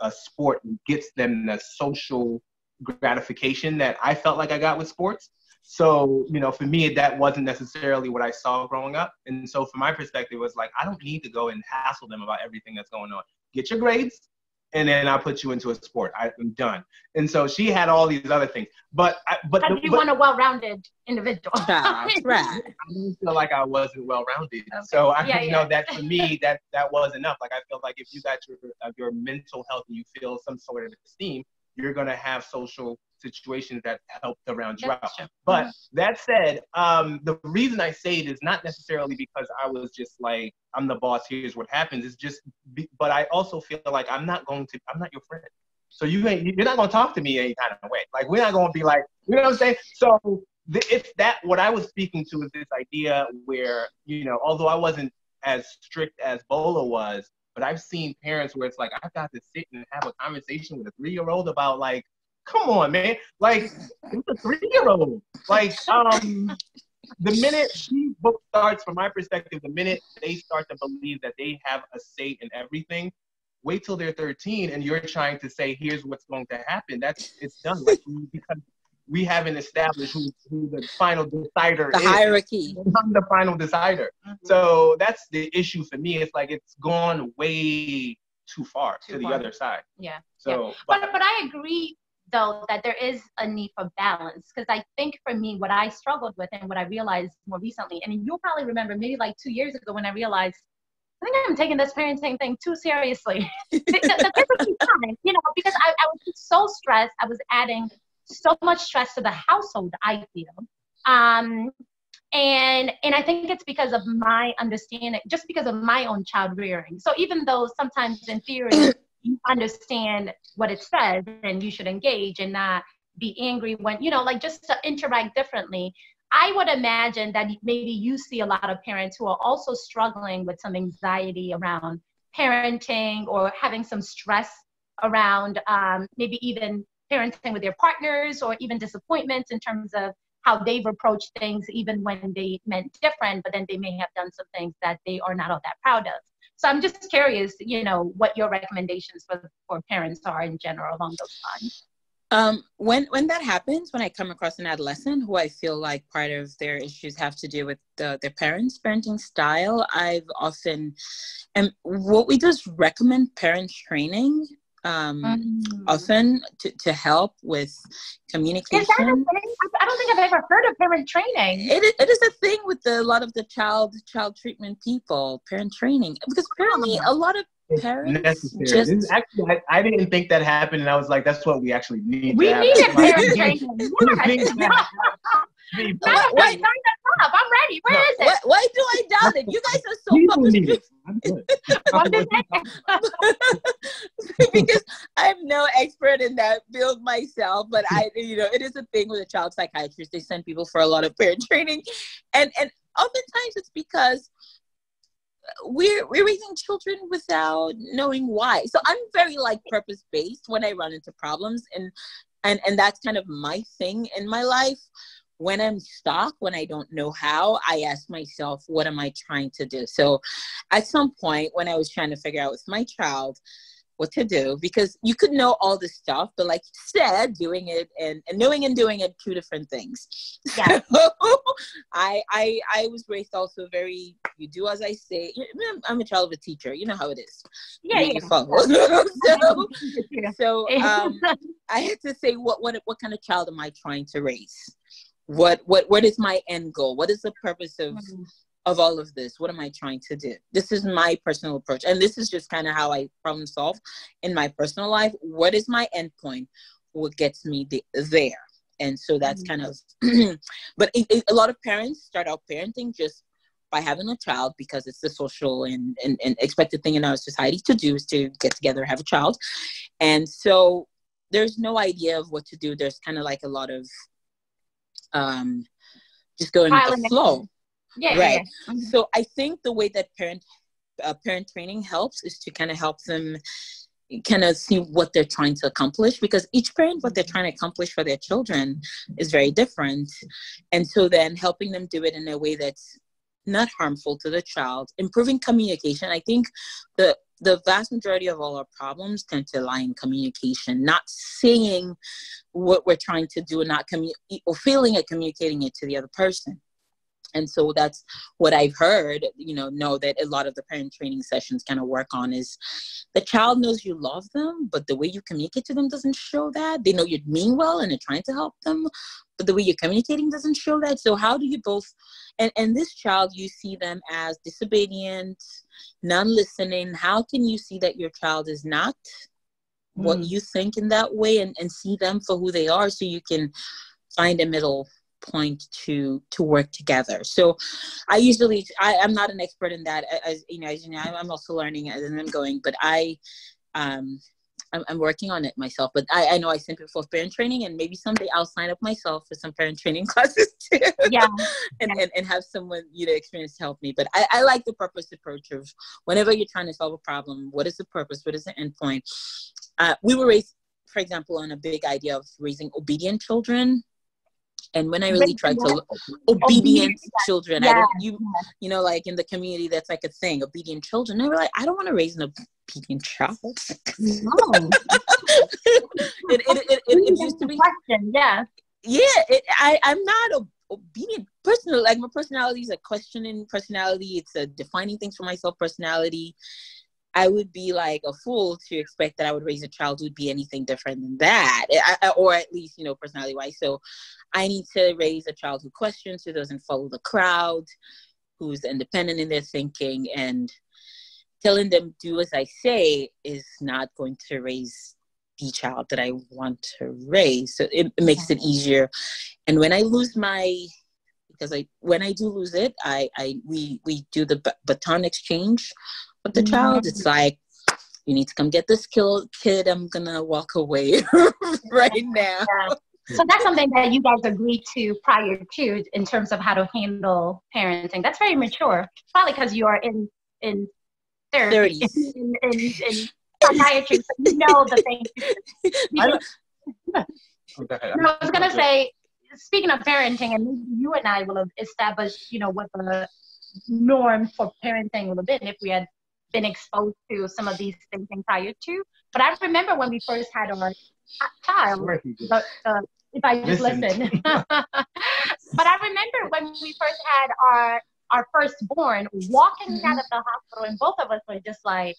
a sport gets them the social gratification that I felt like I got with sports. So, for me, that wasn't necessarily what I saw growing up. And so from my perspective, it was like, I don't need to go and hassle them about everything that's going on. Get your grades, and then I'll put you into a sport. I'm done. And so she had all these other things. But you want a well-rounded individual. Right. I didn't feel like I wasn't well-rounded. Okay. So that for me, that was enough. Like, I felt like if you got your mental health and you feel some sort of esteem, you're going to have social situations that help to round you out. But that said, the reason I say it is not necessarily because I was just like, I'm the boss, here's what happens. It's just, but I also feel like I'm not your friend. So you're not going to talk to me any kind of way. Like, we're not going to be like, you know what I'm saying? So it's that, what I was speaking to is this idea where, although I wasn't as strict as Bola was, but I've seen parents where it's like, I've got to sit and have a conversation with a 3-year-old about, like, come on, man. Like, it's a 3-year-old. Like, the minute she book starts, from my perspective, the minute they start to believe that they have a say in everything, wait till they're 13 and you're trying to say, here's what's going to happen. It's done. Like, because we haven't established who the final decider is. The hierarchy. I'm the final decider. Mm-hmm. So that's the issue for me. It's like, it's gone way too far to the other side. Yeah. So, yeah. But I agree, though, that there is a need for balance, because I think for me, what I struggled with and what I realized more recently, and you'll probably remember maybe like 2 years ago when I realized, I think I'm taking this parenting thing too seriously. the time, because I was just so stressed. I was adding so much stress to the household, I feel. And I think it's because of my understanding, just because of my own child rearing. So even though sometimes in theory, you understand what it says and you should engage and not be angry when, like, just to interact differently. I would imagine that maybe you see a lot of parents who are also struggling with some anxiety around parenting or having some stress around maybe even parenting with their partners, or even disappointments in terms of how they've approached things, even when they meant different, but then they may have done some things that they are not all that proud of. So I'm just curious, what your recommendations for parents are in general along those lines. When that happens, when I come across an adolescent who I feel like part of their issues have to do with their parents' parenting style, I've often, and what we do is recommend parent training, often to help with communication. Is that a thing? I don't think I've ever heard of parent training. It is a thing with a lot of the child treatment people, parent training, because apparently a lot of parents just actually, I didn't think that happened, and I was like, that's what we actually need. We needed parent training. Why sign us up? I'm ready. Where is it? Why do I doubt it? You guys are so because I'm no expert in that field myself, but it is a thing with a child psychiatrist. They send people for a lot of parent training, and oftentimes it's because we're raising children without knowing why. So I'm very purpose-based when I run into problems, and that's kind of my thing in my life. When I'm stuck, when I don't know how, I ask myself, what am I trying to do? So at some point when I was trying to figure out with my child what to do, because you could know all this stuff, but like you said, doing it and knowing and doing it, two different things. Yeah. So I was raised also very, you do as I say. I'm a child of a teacher. You know how it is. Yeah, you follow. So I had to say, what kind of child am I trying to raise? What is my end goal? What is the purpose of all of this? What am I trying to do? This is my personal approach. And this is just kind of how I problem solve in my personal life. What is my end point? What gets me there? And so that's kind of, but a lot of parents start out parenting just by having a child because it's the social and expected thing in our society to do is to get together and have a child. And so there's no idea of what to do. There's kind of like a lot of, just going with the flow. Yeah, right. Yeah. So I think the way that parent training helps is to kind of help them kind of see what they're trying to accomplish, because each parent, what they're trying to accomplish for their children is very different. And so then helping them do it in a way that's not harmful to the child, improving communication. I think the vast majority of all our problems tend to lie in communication, not saying what we're trying to do and or failing at communicating it to the other person. And so that's what I've heard, know that a lot of the parent training sessions kind of work on is the child knows you love them, but the way you communicate to them doesn't show that. They know you mean well and you're trying to help them, but the way you're communicating doesn't show that. So how do you both, and this child, you see them as disobedient, non-listening. How can you see that your child is not what you think in that way and see them for who they are, so you can find a middle point to work together? So I'm not an expert in that, as you know, I'm also learning as I'm going, but I'm working on it myself. But I know I sent people for parent training, and maybe someday I'll sign up myself for some parent training classes too. Yeah. and have someone experience to help me. But I like the purpose approach of whenever you're trying to solve a problem, what is the purpose? What is the end point? We were raised, for example, on a big idea of raising obedient children. And when I really tried to obedient children, yeah. Like in the community, that's like a thing, obedient children. I was like, I don't want to raise an obedient child. No. it used to be. Question. Yeah. Yeah. I'm not an obedient person. Like my personality is a questioning personality. It's a defining things for myself personality. I would be like a fool to expect that I would raise a child who would be anything different than that, or at least, personality-wise. So I need to raise a child who questions, who doesn't follow the crowd, who's independent in their thinking, and telling them do as I say is not going to raise the child that I want to raise. So it makes it easier. And when I lose when I do lose it, we do the baton exchange with the child. It's like, you need to come get this kid. I'm gonna walk away right now. Yeah. So that's something that you guys agreed to prior to, in terms of how to handle parenting. That's very mature. Probably because you are in therapy. 30s. psychiatry, so you know the things. I was gonna say, speaking of parenting, and maybe you and I will have established, what the norm for parenting would have been if we had been exposed to some of these things prior to. But I remember when we first had our child, if I just listen. But I remember when we first had our firstborn, walking out of the hospital, and both of us were just like,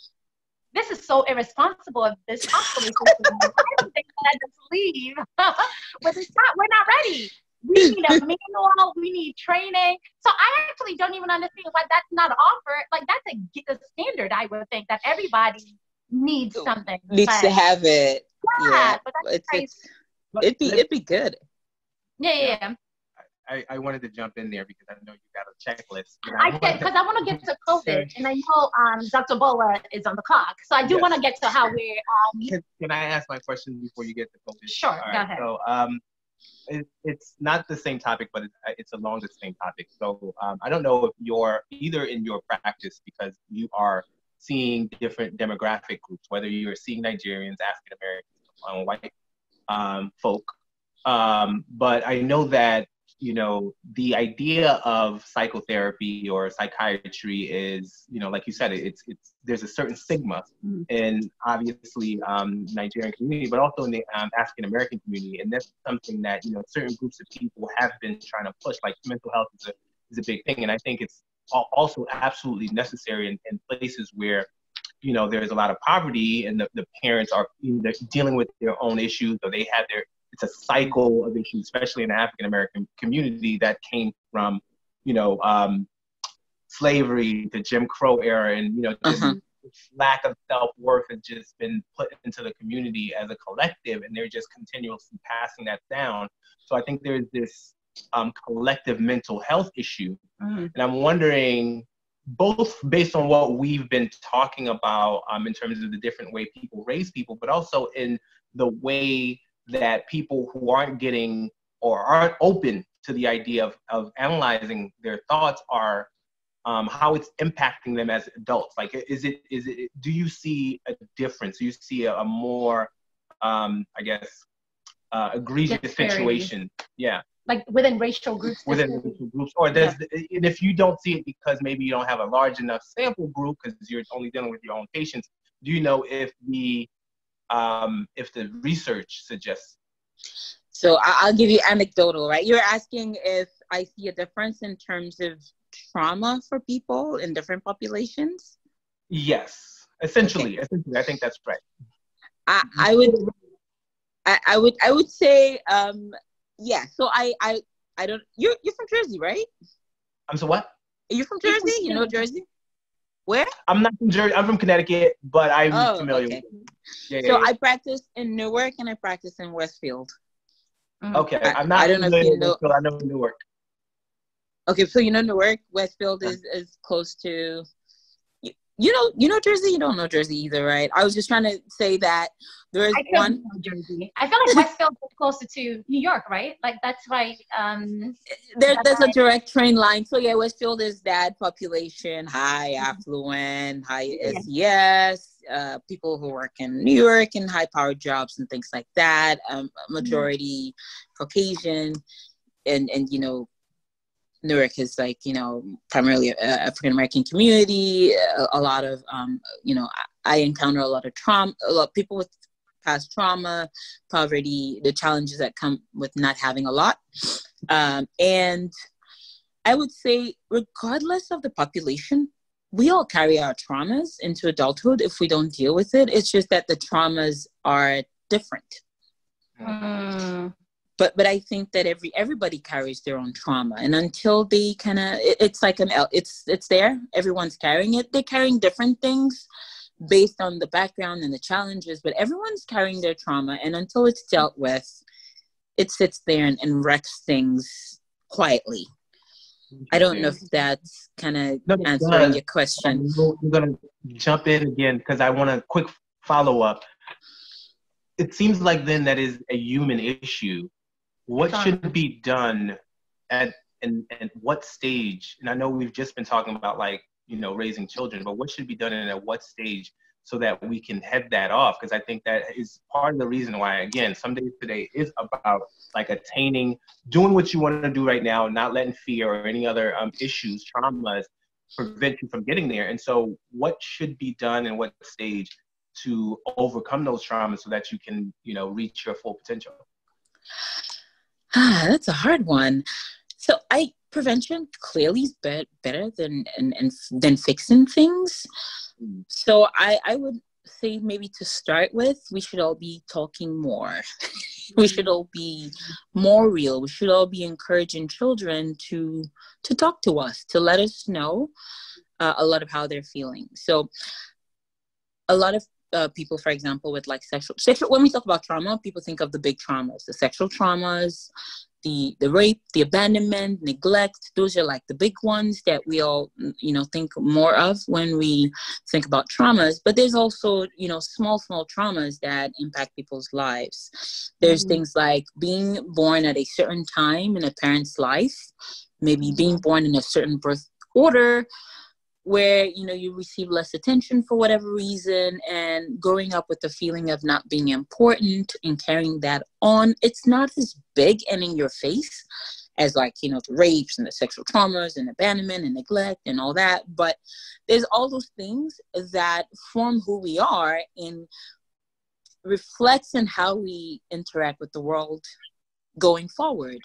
this is so irresponsible of this hospital system. I don't think I just leave. But we're not ready. We need a manual. We need training. So I actually don't even understand why that's not offered. Like, that's a standard, I would think, that everybody needs something. Needs to have it. Yeah. But that's crazy. It'd be good. Yeah. I wanted to jump in there because I know you got a checklist. I did, because I want to get to COVID, and I know Dr. Bola is on the clock, so I do want to get to how we're. Can I ask my question before you get to COVID? Sure, go ahead. So it's not the same topic, but it's along the same topic. So I don't know if you're either in your practice, because you are seeing different demographic groups, whether you're seeing Nigerians, African Americans, white folk, but I know that the idea of psychotherapy or psychiatry is, like you said, it's there's a certain stigma in obviously Nigerian community, but also in the African American community, and that's something that certain groups of people have been trying to push. Like, mental health is a big thing, and I think it's also absolutely necessary in places where there's a lot of poverty, and the parents are either dealing with their own issues, or they have it's a cycle of issues, especially in the African American community, that came from, slavery, the Jim Crow era, and this lack of self-worth has just been put into the community as a collective, and they're just continuously passing that down. So I think there's this collective mental health issue, and I'm wondering, both based on what we've been talking about in terms of the different way people raise people, but also in the way that people who aren't getting or aren't open to the idea of analyzing their thoughts are, how it's impacting them as adults. Like, do you see a difference? Do you see a more, egregious situation? Yeah. Like within racial groups? Within racial groups. Or and if you don't see it because maybe you don't have a large enough sample group because you're only dealing with your own patients, do you know if the research suggests? So I'll give you anecdotal, right? You're asking if I see a difference in terms of trauma for people in different populations? Yes, essentially. Okay. Essentially, I think that's right. I would say, yeah. So I don't. You're from Jersey, right? I'm so what? Are you from Jersey? You know Jersey? Where? I'm not from Jersey. I'm from Connecticut, but I'm familiar with it. So I practice in Newark and I practice in Westfield. Okay. I don't know if you know. I know Newark. Okay, so you know Newark. Westfield is close to. You know Jersey. You don't know Jersey either, right? I was just trying to say that there is one. Know Jersey. I feel like Westfield is closer to New York, right? Like that's right. There's a direct train line. So yeah, Westfield is that population, high affluent, high SES, people who work in New York and high powered jobs and things like that. Majority Caucasian, and Newark is like, primarily African American community. A lot of, I encounter a lot of trauma, a lot of people with past trauma, poverty, the challenges that come with not having a lot. And I would say, regardless of the population, we all carry our traumas into adulthood if we don't deal with it. It's just that the traumas are different. But I think that everybody carries their own trauma, and until they kind of, it's like it's there. Everyone's carrying it. They're carrying different things based on the background and the challenges, but everyone's carrying their trauma, and until it's dealt with, it sits there and wrecks things quietly. I don't know if that's kind of answering your question. I'm gonna jump in again because I want a quick follow up. It seems like then that is a human issue. What should be done at what stage? And I know we've just been talking about raising children, but what should be done and at what stage so that we can head that off. Because I think that is part of the reason why, again, Some Days Today is about like attaining, doing what you want to do right now, not letting fear or any other issues, traumas, prevent you from getting there. And so what should be done in what stage to overcome those traumas so that you can, reach your full potential? That's a hard one. So prevention clearly is better than fixing things. So I would say maybe to start with, we should all be talking more. We should all be more real. We should all be encouraging children to talk to us, to let us know a lot of how they're feeling. So a lot of people, for example, with like sexual, when we talk about trauma, people think of the big traumas, the sexual traumas, the rape, the abandonment, neglect. Those are like the big ones that we all, think more of when we think about traumas. But there's also, small traumas that impact people's lives. There's things like being born at a certain time in a parent's life, maybe being born in a certain birth order, where, you receive less attention for whatever reason, and growing up with the feeling of not being important and carrying that on. It's not as big and in your face as like, the rapes and the sexual traumas and abandonment and neglect and all that. But there's all those things that form who we are and reflects in how we interact with the world going forward.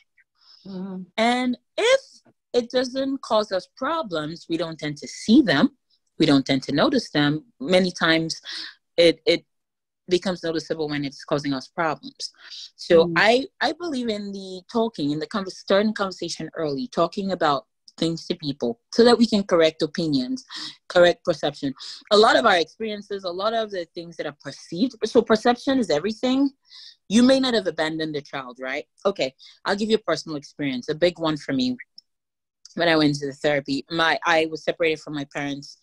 Mm-hmm. And if it doesn't cause us problems, we don't tend to see them, we don't tend to notice them. Many times it becomes noticeable when it's causing us problems. So I believe in the talking, in the starting conversation early, talking about things to people so that we can correct opinions, correct perception. A lot of our experiences, a lot of the things that are perceived, so perception is everything. You may not have abandoned a child, right? Okay, I'll give you a personal experience, a big one for me. When I went into the therapy, I was separated from my parents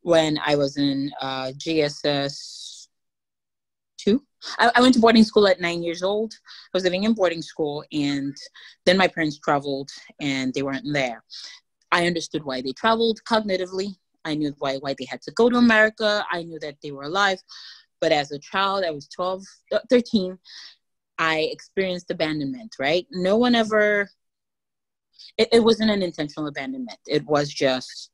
when I was in GSS 2. I went to boarding school at 9 years old. I was living in boarding school, and then my parents traveled and they weren't there. I understood why they traveled cognitively. I knew why they had to go to America. I knew that they were alive. But as a child, I was 13, I experienced abandonment, right? No one ever... It wasn't an intentional abandonment. It was just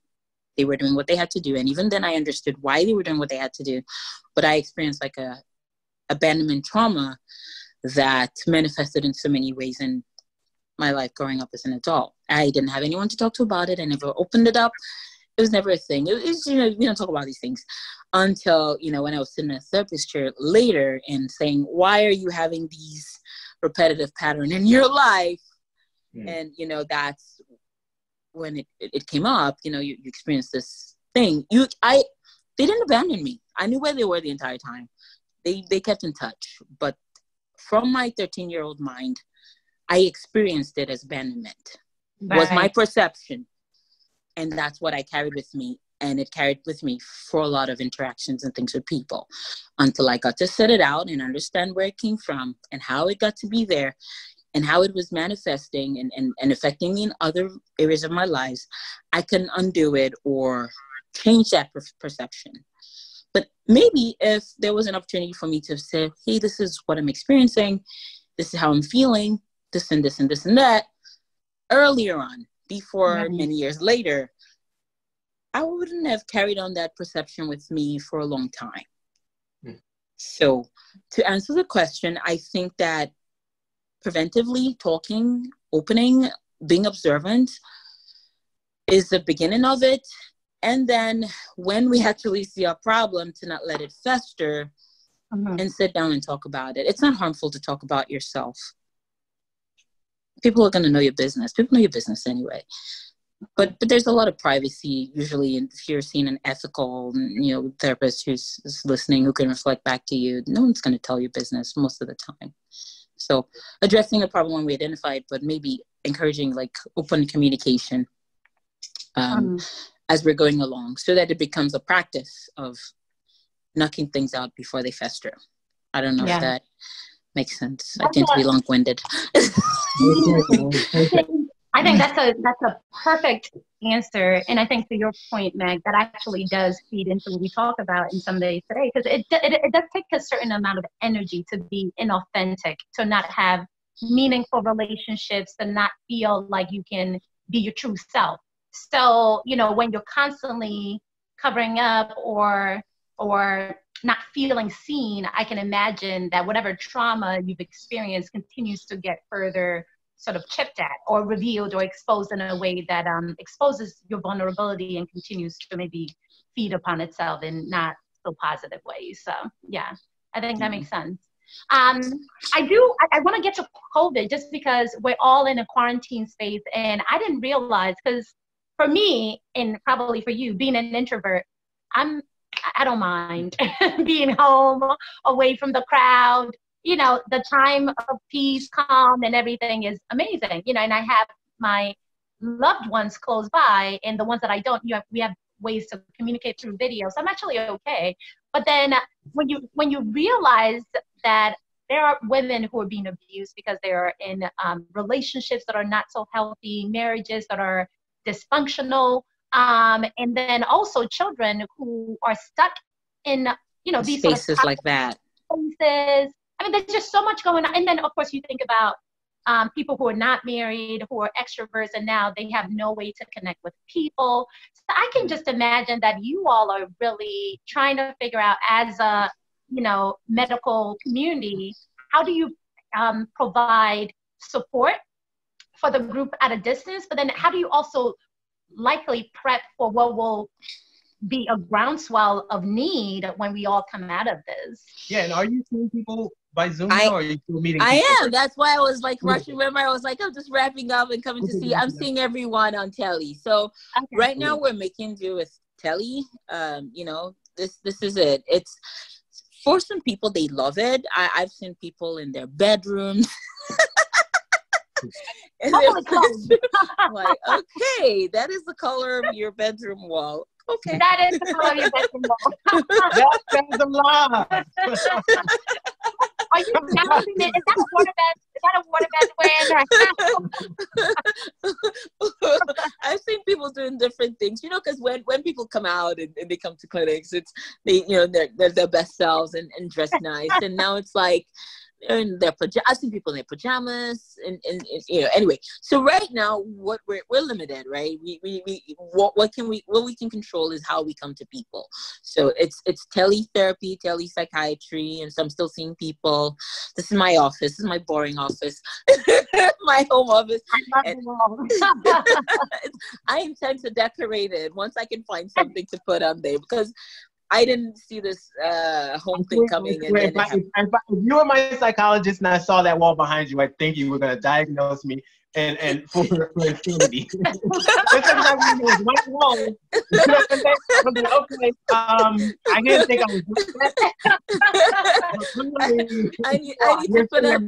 they were doing what they had to do. And even then I understood why they were doing what they had to do. But I experienced like a abandonment trauma that manifested in so many ways in my life growing up as an adult. I didn't have anyone to talk to about it. I never opened it up. It was never a thing. It was, we don't talk about these things until, when I was sitting in a therapist chair later and saying, why are you having these repetitive patterns in your life? And, that's when it came up, you experienced this thing. They didn't abandon me. I knew where they were the entire time. They kept in touch. But from my 13-year-old mind, I experienced it as abandonment. Right. Was my perception. And that's what I carried with me. And it carried with me for a lot of interactions and things with people until I got to set it out and understand where it came from and how it got to be there. And how it was manifesting and affecting me in other areas of my lives. I couldn't undo it or change that perception. But maybe if there was an opportunity for me to say, hey, this is what I'm experiencing, this is how I'm feeling, this and this and this and that, earlier on, before many years later, I wouldn't have carried on that perception with me for a long time. So to answer the question, I think that preventively talking, opening, being observant is the beginning of it. And then when we actually see a problem, to not let it fester and sit down and talk about it. It's not harmful to talk about yourself. People are going to know your business. People know your business anyway. But there's a lot of privacy usually if you're seeing an ethical, therapist who's listening, who can reflect back to you. No one's going to tell your business most of the time. So addressing a problem when we identify it, but maybe encouraging like open communication as we're going along so that it becomes a practice of knocking things out before they fester. I don't know if that makes sense. I tend to be long-winded. I think that's a perfect answer, and I think to your point, Meg, that actually does feed into what we talk about in some days today, because it does take a certain amount of energy to be inauthentic, to not have meaningful relationships, to not feel like you can be your true self. So, you know, when you're constantly covering up or not feeling seen, I can imagine that whatever trauma you've experienced continues to get further sort of chipped at or revealed or exposed in a way that exposes your vulnerability and continues to maybe feed upon itself in not so positive ways. So yeah, I think that makes sense. I want to get to COVID just because we're all in a quarantine space, and I didn't realize, because for me, and probably for you, being an introvert, I don't mind being home, away from the crowd. You know, the time of peace, calm, and everything is amazing. You know, and I have my loved ones close by, and the ones that I don't, we have ways to communicate through video. So I'm actually okay. But then when you realize that there are women who are being abused because they are in relationships that are not so healthy, marriages that are dysfunctional, and then also children who are stuck in, you know, these spaces sort of like that. Spaces. I mean, there's just so much going on. And then, of course, you think about people who are not married, who are extroverts, and now they have no way to connect with people. So I can just imagine that you all are really trying to figure out, as a, you know, medical community, how do you provide support for the group at a distance, but then how do you also likely prep for what will be a groundswell of need when we all come out of this? Yeah, and are you seeing people by Zoom now, or are you still meeting people? I am. That's why I was like rushing. Remember, I was like, I'm just wrapping up and coming to see. I'm seeing everyone on telly. So right now we're making do with telly. You know, this is it. It's for some people, they love it. I've seen people in their bedrooms. And I'm like, okay, that is the color of your bedroom wall. Okay. That is the color of your bedroom wall. That's a lie. Are you challenging it? Is that a waterbed? Is that a waterbed wearing? I've seen people doing different things, you know, because when people come out and they come to clinics, it's they, you know, they're their best selves and dress nice, and now it's like in their pajamas. I've seen people in their pajamas, and you know. Anyway, so right now, what we're limited, right? What we can control is how we come to people. So it's teletherapy, telepsychiatry, and so I'm still seeing people. This is my office. This is my boring office, my home office. I intend to decorate it once I can find something to put on there, because I didn't see this home thing coming. If you were my psychologist and I saw that wall behind you, I think you were going to diagnose me and for insanity. It's exactly one wall. Okay, I didn't think I was doing that. I need to put up.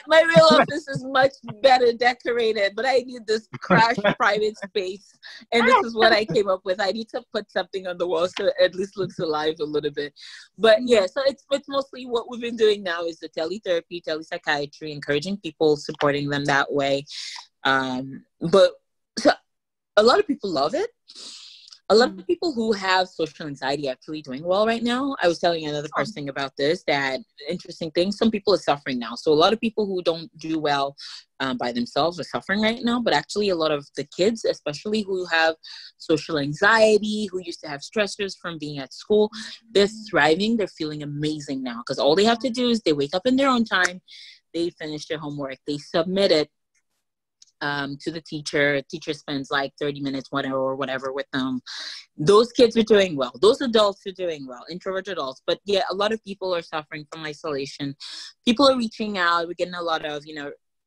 My real office is much better decorated, but I need this crash private space, and this is what I came up with. I need to put something on the wall so it at least looks alive a little bit. But yeah, so it's mostly what we've been doing now is the teletherapy, telepsychiatry, encouraging people, supporting them that way. But so a lot of people love it. A lot of people who have social anxiety are actually doing well right now. I was telling another person about this, that interesting thing. Some people are suffering now. So a lot of people who don't do well by themselves are suffering right now. But actually a lot of the kids, especially who have social anxiety, who used to have stressors from being at school, they're thriving. They're feeling amazing now, because all they have to do is they wake up in their own time. They finish their homework. They submit it to the teacher. Teacher spends like 30 minutes, whatever with them. Those kids are doing well. Those adults are doing well, introvert adults. But yeah, a lot of people are suffering from isolation. People are reaching out. We're getting a lot of,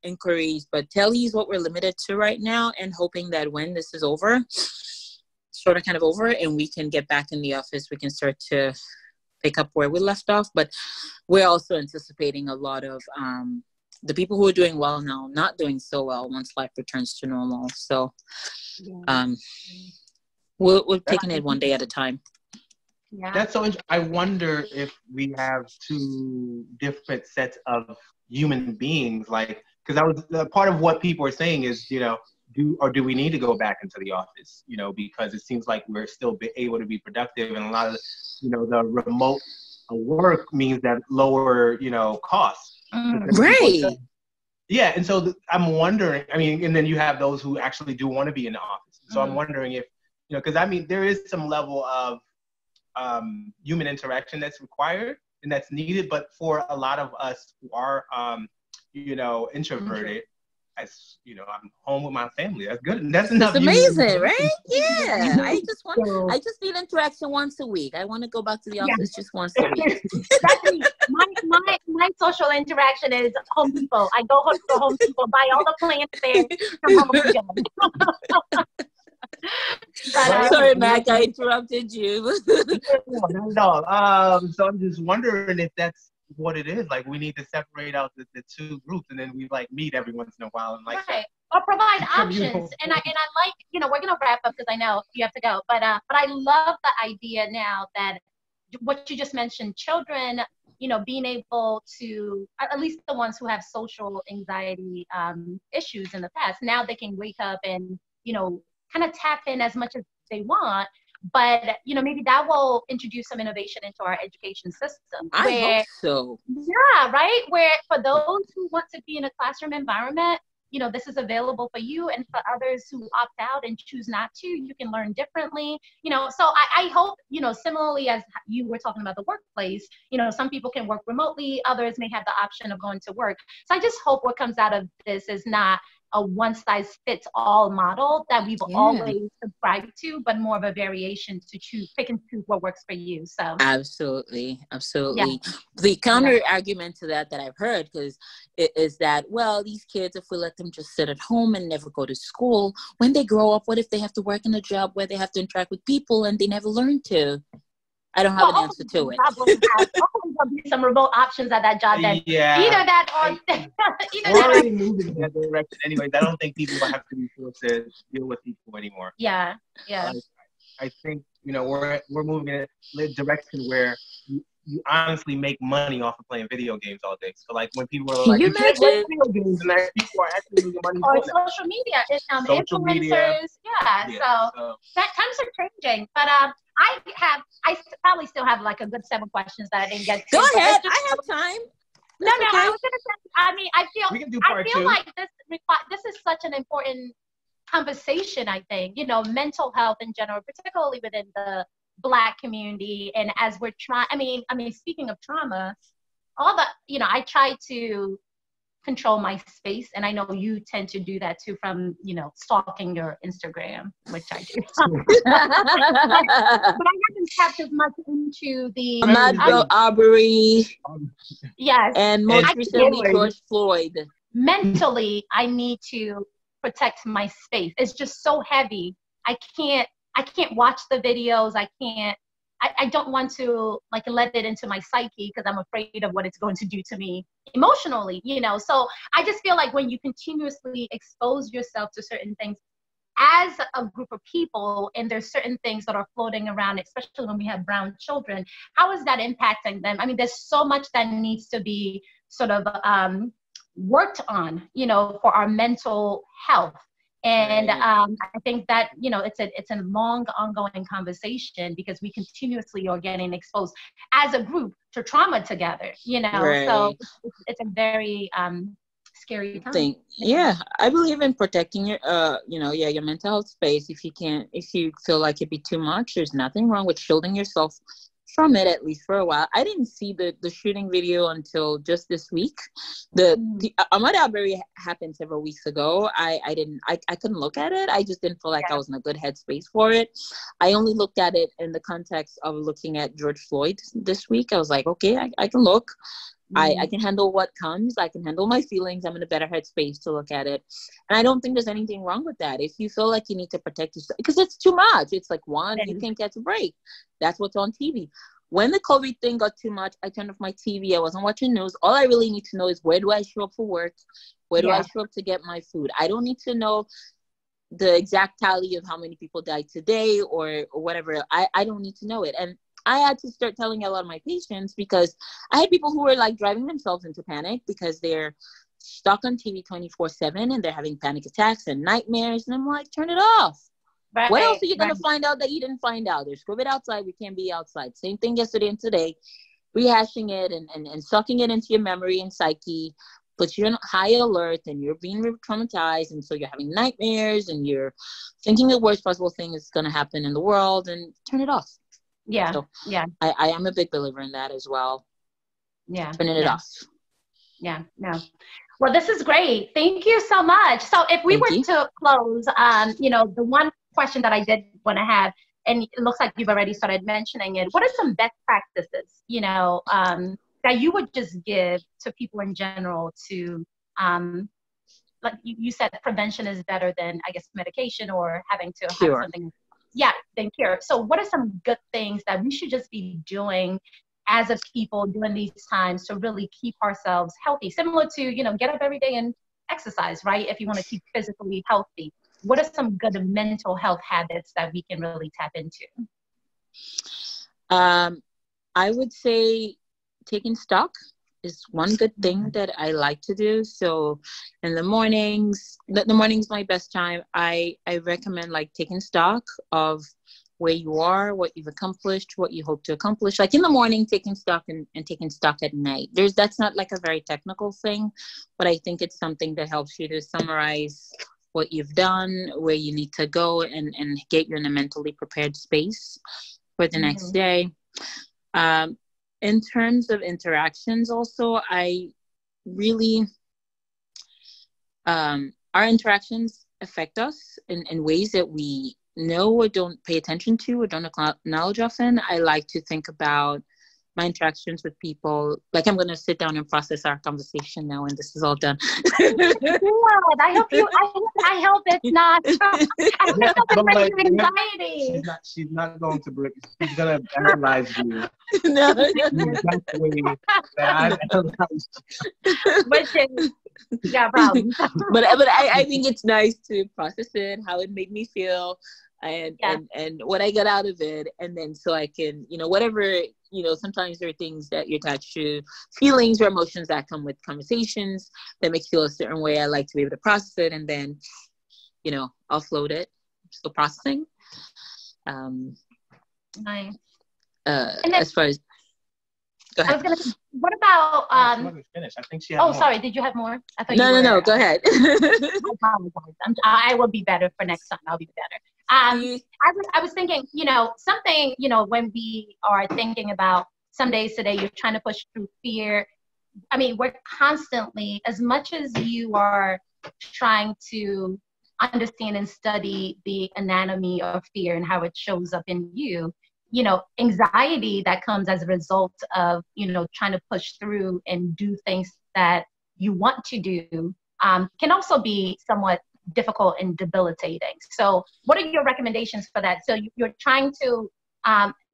inquiries, but tele is what we're limited to right now, and hoping that when this is over, sort of kind of over, and we can get back in the office, we can start to pick up where we left off. But we're also anticipating a lot of the people who are doing well now not doing so well once life returns to normal. So we're taking it one day at a time. Yeah. That's so interesting. I wonder if we have two different sets of human beings. Like because that was part of what people are saying is, do we need to go back into the office? Because it seems like we're still able to be productive, and a lot of, the remote work means that lower, costs. Right. Yeah, and so I'm wondering. I mean, and then you have those who actually do want to be in the office. So I'm wondering if, because I mean, there is some level of human interaction that's required and that's needed, but for a lot of us who are, introverted, I'm home with my family. That's good. That's enough. That's amazing, right? Yeah. I just need interaction once a week. I want to go back to the office just once a week. Exactly. My social interaction is Home Depot. I go to Home Depot, buy all the plants there, come home again. Sorry, Mac, I interrupted you. No. So I'm just wondering if that's what it is. Like, we need to separate out the two groups, and then we meet every once in a while and right. Or provide options. And I like, we're gonna wrap up because I know you have to go. But I love the idea now that what you just mentioned, children, being able to, at least the ones who have social anxiety issues in the past, now they can wake up and kind of tap in as much as they want. But maybe that will introduce some innovation into our education system. I hope so. Yeah, right. Where for those who want to be in a classroom environment, this is available for you, and for others who opt out and choose not to, you can learn differently. So I hope, similarly as you were talking about the workplace, some people can work remotely, others may have the option of going to work. So I just hope what comes out of this is not a one-size-fits-all model that we've always subscribed to, but more of a variation to pick and choose what works for you. So absolutely. Yeah. The counter argument to that I've heard is that, well, these kids, if we let them just sit at home and never go to school, when they grow up, what if they have to work in a job where they have to interact with people and they never learn to? I don't have an answer to it. Hopefully there'll be some remote options at that job then. Yeah. Either that or we're already moving in that direction anyways. I don't think people will have to be forced to deal with people anymore. Yeah. I think, we're moving in a direction where you honestly make money off of playing video games all day. So when people are like, you can't play video games, and people are actually making money. Or social media, social influencers. Media. Yeah. So that times are changing. But I probably still have a good 7 questions that I didn't get to. Go ahead. I have time. No, I was gonna say. I mean, I feel two. like this is such an important conversation. I think mental health in general, particularly within the Black community, and as we're trying. I mean, speaking of trauma, all the I try to control my space, and I know you tend to do that too from stalking your Instagram, which I do. but I haven't tapped as much into the Arbery. Yes, and most recently George Floyd. Mentally, I need to protect my space. It's just so heavy. I can't watch the videos. I don't want to let it into my psyche because I'm afraid of what it's going to do to me emotionally, So I just feel like when you continuously expose yourself to certain things as a group of people, and there's certain things that are floating around, especially when we have brown children, how is that impacting them? I mean, there's so much that needs to be sort of worked on, for our mental health. And I think that it's a long ongoing conversation because we continuously are getting exposed as a group to trauma together, Right. So it's a very scary time. Yeah, I believe in protecting your your mental health space. If you feel like it'd be too much, there's nothing wrong with shielding yourself from it, at least for a while. I didn't see the shooting video until just this week. The Ahmaud Arbery happened several weeks ago. I couldn't look at it. I just didn't feel like I was in a good headspace for it. I only looked at it in the context of looking at George Floyd this week. I was like, okay, I can look. I can handle what comes. I can handle my feelings. I'm in a better headspace to look at it. And I don't think there's anything wrong with that. If you feel like you need to protect yourself, because it's too much. It's like, one, you can't catch a break. That's what's on TV. When the COVID thing got too much, I turned off my TV. I wasn't watching news. All I really need to know is, where do I show up for work? Where do I show up to get my food? I don't need to know the exact tally of how many people died today or whatever. I don't need to know it. And I had to start telling a lot of my patients, because I had people who were driving themselves into panic because they're stuck on TV 24/7 and they're having panic attacks and nightmares. And I'm like, turn it off. Right, what else are you going to find out that you didn't find out? There's COVID outside. We can't be outside. Same thing yesterday and today. Rehashing it and sucking it into your memory and psyche puts you on high alert, and you're being traumatized. And so you're having nightmares and you're thinking the worst possible thing is going to happen in the world, and turn it off. Yeah. So yeah. I am a big believer in that as well. Yeah. Turning it off. Yeah. No. Well, this is great. Thank you so much. So if we were to close, the one question that I did want to have, and it looks like you've already started mentioning it, what are some best practices, that you would just give to people in general to, like you said, prevention is better than, I guess, medication or having to have something. Yeah, than cure. So what are some good things that we should just be doing as a people during these times to really keep ourselves healthy? Similar to, get up every day and exercise, right? If you want to keep physically healthy. What are some good mental health habits that we can really tap into? I would say taking stock is one good thing that I like to do. So in the mornings, the morning's my best time. I recommend like taking stock of where you are, what you've accomplished, what you hope to accomplish. Like in the morning, taking stock and taking stock at night. That's not like a very technical thing, but I think it's something that helps you to summarize what you've done, where you need to go, and get you in a mentally prepared space for the next day. In terms of interactions also, I really, our interactions affect us in ways that we know or don't pay attention to or don't acknowledge often. I like to think about my interactions with people. Like, I'm going to sit down and process our conversation now when this is all done. I hope it's not. I hope it's bringing you anxiety. She's not going to break. She's going to analyze you. No. Problem. But I think it's nice to process it, how it made me feel, and what I got out of it, and then so I can, whatever, sometimes there are things that you're attached to, feelings or emotions that come with conversations that make you feel a certain way. I like to be able to process it and then, offload it. Still processing. Nice. As far as, go ahead. I was gonna say, what about finish. I think she had more. Sorry, did you have more? I thought no, go ahead. I will be better for next time. I'll be better. I was thinking, something, when we are thinking about some days today, you're trying to push through fear. I mean, we're constantly, as much as you are trying to understand and study the anatomy of fear and how it shows up in you, anxiety that comes as a result of, trying to push through and do things that you want to do, can also be somewhat difficult and debilitating. So what are your recommendations for that? So you're trying to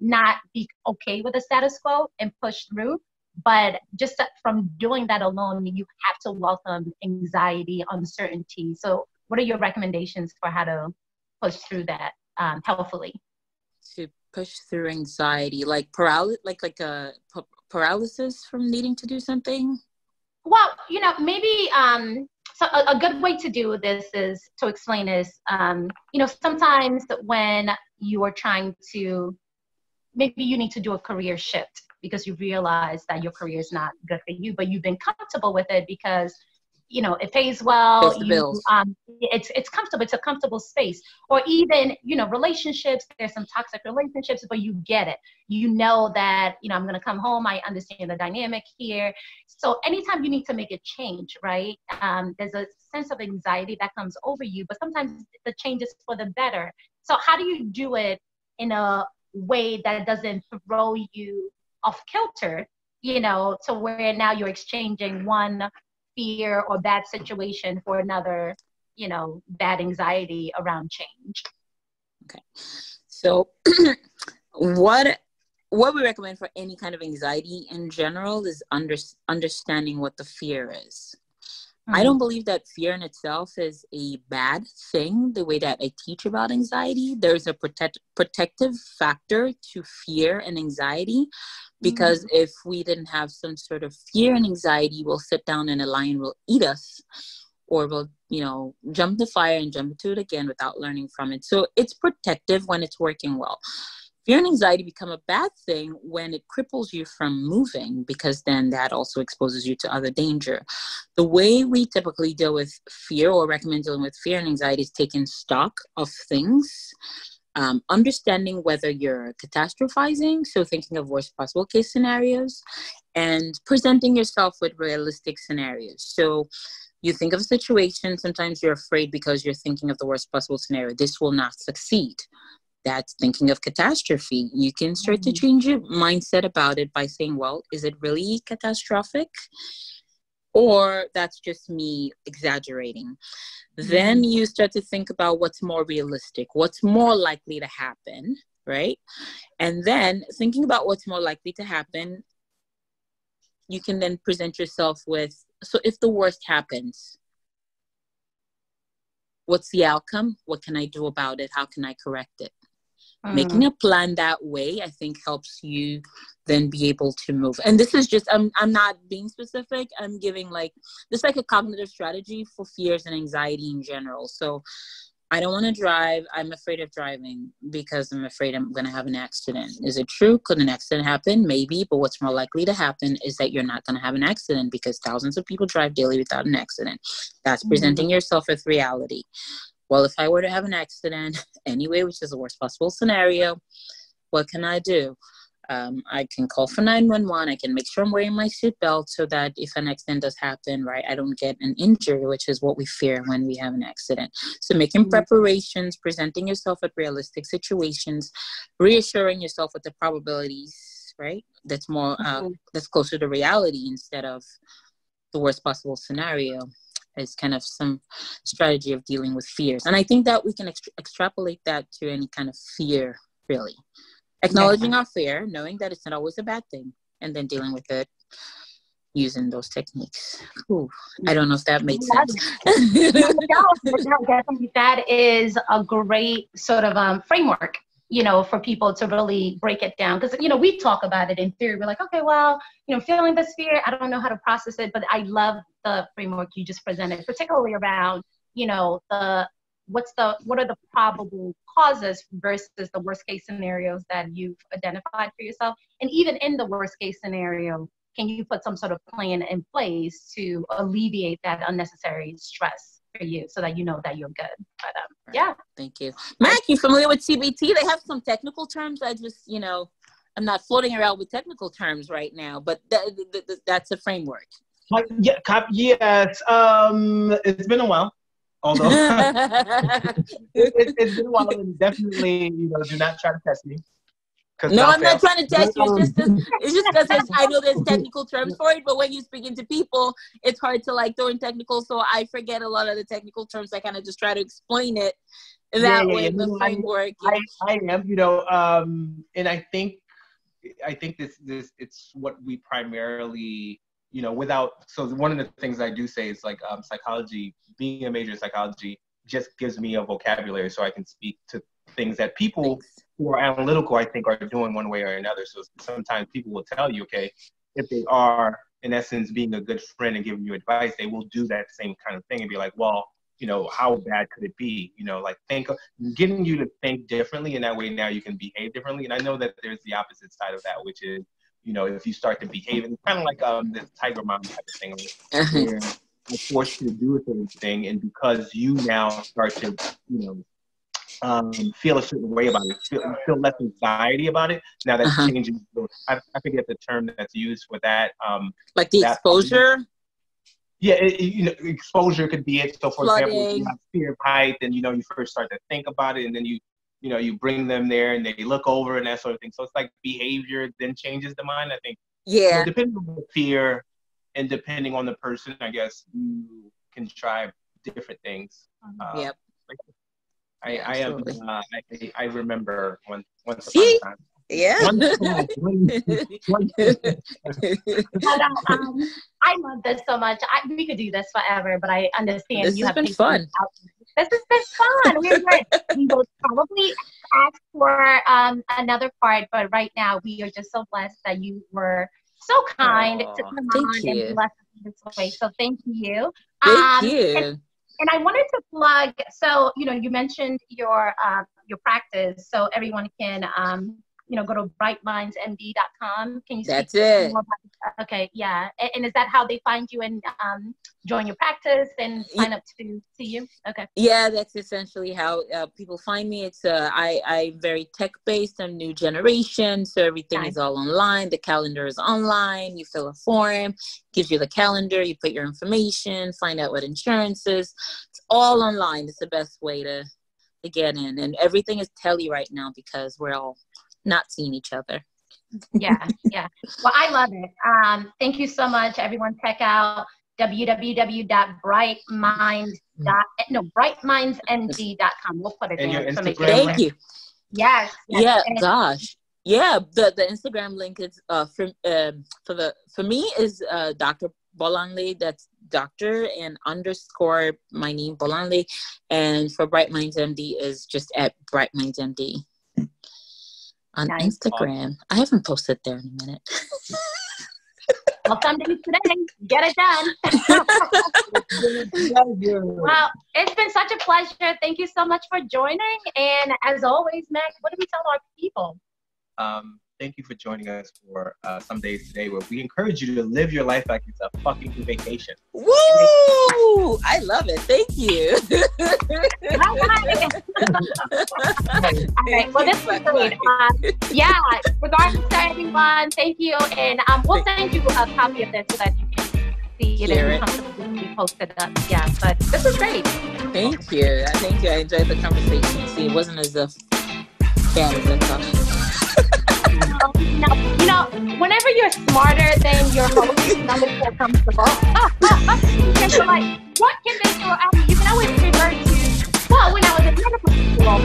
not be okay with the status quo and push through, but just from doing that alone, you have to welcome anxiety, uncertainty. So what are your recommendations for how to push through that healthfully? To push through anxiety, like paralysis from needing to do something? Well, maybe so a good way to do this is to explain is, sometimes when you are trying to, maybe you need to do a career shift because you realize that your career is not good for you, but you've been comfortable with it because it pays well. It's comfortable. It's a comfortable space. Or even, relationships, there's some toxic relationships, but you get it. You know that, I'm going to come home. I understand the dynamic here. So anytime you need to make a change, right? There's a sense of anxiety that comes over you, but sometimes the change is for the better. So how do you do it in a way that doesn't throw you off kilter, to where now you're exchanging one fear or bad situation for another, bad anxiety around change? Okay. So what we recommend for any kind of anxiety in general is understanding what the fear is. I don't believe that fear in itself is a bad thing. The way that I teach about anxiety, there's a protective factor to fear and anxiety, because if we didn't have some sort of fear and anxiety, we'll sit down and a lion will eat us, or we'll, jump the fire and jump into it again without learning from it. So it's protective when it's working well. Fear and anxiety become a bad thing when it cripples you from moving, because then that also exposes you to other danger. The way we typically deal with fear, or recommend dealing with fear and anxiety, is taking stock of things, understanding whether you're catastrophizing, so thinking of worst possible case scenarios, and presenting yourself with realistic scenarios. So you think of a situation, sometimes you're afraid because you're thinking of the worst possible scenario. This will not succeed. That's thinking of catastrophe. You can start to change your mindset about it by saying, well, is it really catastrophic? Or that's just me exaggerating. Then you start to think about what's more realistic, what's more likely to happen, right? And then thinking about what's more likely to happen, you can then present yourself with, so if the worst happens, what's the outcome? What can I do about it? How can I correct it? Making a plan that way, I think, helps you then be able to move. And this is just, I'm not being specific. I'm giving this like a cognitive strategy for fears and anxiety in general. So I don't want to drive. I'm afraid of driving because I'm afraid I'm going to have an accident. Is it true? Could an accident happen? Maybe. But what's more likely to happen is that you're not going to have an accident, because thousands of people drive daily without an accident. That's presenting yourself with reality. Well, if I were to have an accident anyway, which is the worst possible scenario, what can I do? I can call for 911. I can make sure I'm wearing my seatbelt so that if an accident does happen, right, I don't get an injury, which is what we fear when we have an accident. So making preparations, presenting yourself at realistic situations, reassuring yourself with the probabilities, right, that's more, that's closer to reality instead of the worst possible scenario, is kind of some strategy of dealing with fears. And I think that we can extrapolate that to any kind of fear, really. Acknowledging our fear, knowing that it's not always a bad thing, and then dealing with it using those techniques. Ooh, I don't know if that makes sense. Definitely, that is a great sort of framework, for people to really break it down. Because, we talk about it in theory. We're like, okay, well, feeling this fear, I don't know how to process it. But I love the framework you just presented, particularly around, what are the probable causes versus the worst case scenarios that you've identified for yourself. And even in the worst case scenario, can you put some sort of plan in place to alleviate that unnecessary stress for you, so that you know that you're good? But yeah. Thank you. Mac, you familiar with CBT? They have some technical terms. I just, I'm not floating around with technical terms right now, but that's a framework. Yes. It's been a while. Although it's been a while, and definitely, do not try to test me. No, I'm not trying to test you. It's just because I know there's technical terms for it, but when you speak into people, it's hard to throw in technical. So I forget a lot of the technical terms. I kind of just try to explain it that way. The framework. I am, and I think this it's what we primarily, so one of the things I do say is psychology, being a major in psychology just gives me a vocabulary so I can speak to things that people who are analytical, I think, are doing one way or another. So sometimes people will tell you, okay, if they are in essence being a good friend and giving you advice, they will do that same kind of thing and be like, well, how bad could it be? Getting you to think differently, and that way now you can behave differently. And I know that there's the opposite side of that, which is, if you start to behave, it's kind of like this tiger mom type of thing, where you're forced to do a certain thing, and because you now start to, feel a certain way about it, feel less anxiety about it. Now that's changing. I forget the term that's used for that. Like the exposure? Yeah, exposure could be it. So for example, if you have fear of height, then, you first start to think about it, and then you bring them there and they look over and that sort of thing. So it's like behavior then changes the mind, I think. Yeah. Depending on the fear and depending on the person, I guess you can try different things. Yep. I remember once upon a time. Yeah. But, I love this so much. We could do this forever, but I understand this you has have been fun. This has been fun. We will probably ask for another part, but right now we are just so blessed that you were so kind to come on and bless us this way. So thank you. Thank you. And I wanted to plug. So you mentioned your practice, so everyone can go to brightmindsmd.com. Can you speak That's it. more about, okay, yeah. And is that how they find you and join your practice and sign up to see you? Okay. Yeah, that's essentially how people find me. It's I'm very tech-based. I'm new generation, so everything is all online. The calendar is online. You fill a form, gives you the calendar. You put your information, find out what insurance is. It's all online. It's the best way to get in, and everything is tele right now because we're all not seeing each other. Yeah. Well, I love it. Thank you so much, everyone. Check out brightmindsmd.com. We'll put it in. Thank you. Yes. Yeah. Gosh. Yeah. The Instagram link is for me is Dr. Bola Akinronbi. That's doctor and underscore my name Bola Akinronbi, and for Bright Minds MD is just at Bright Minds MD on Instagram. I haven't posted there in a minute. Well, someday today, get it done. Well, it's been such a pleasure. Thank you so much for joining. And as always, Mac, what do we tell our people? Thank you for joining us for Some Days Today, where we encourage you to live your life like it's a fucking vacation. Woo! I love it. Thank you. All right. Well, this was great. Regardless to everyone, thank you. And we'll send you a copy of this so that you can see it and comfortably post it up. Yeah, but this was great. Thank you. I enjoyed the conversation. See, it wasn't as bad as I thought. Whenever you're smarter than your host, it's so comfortable. Because you're like, what can they do? You can always revert to, well, when I was in medical school.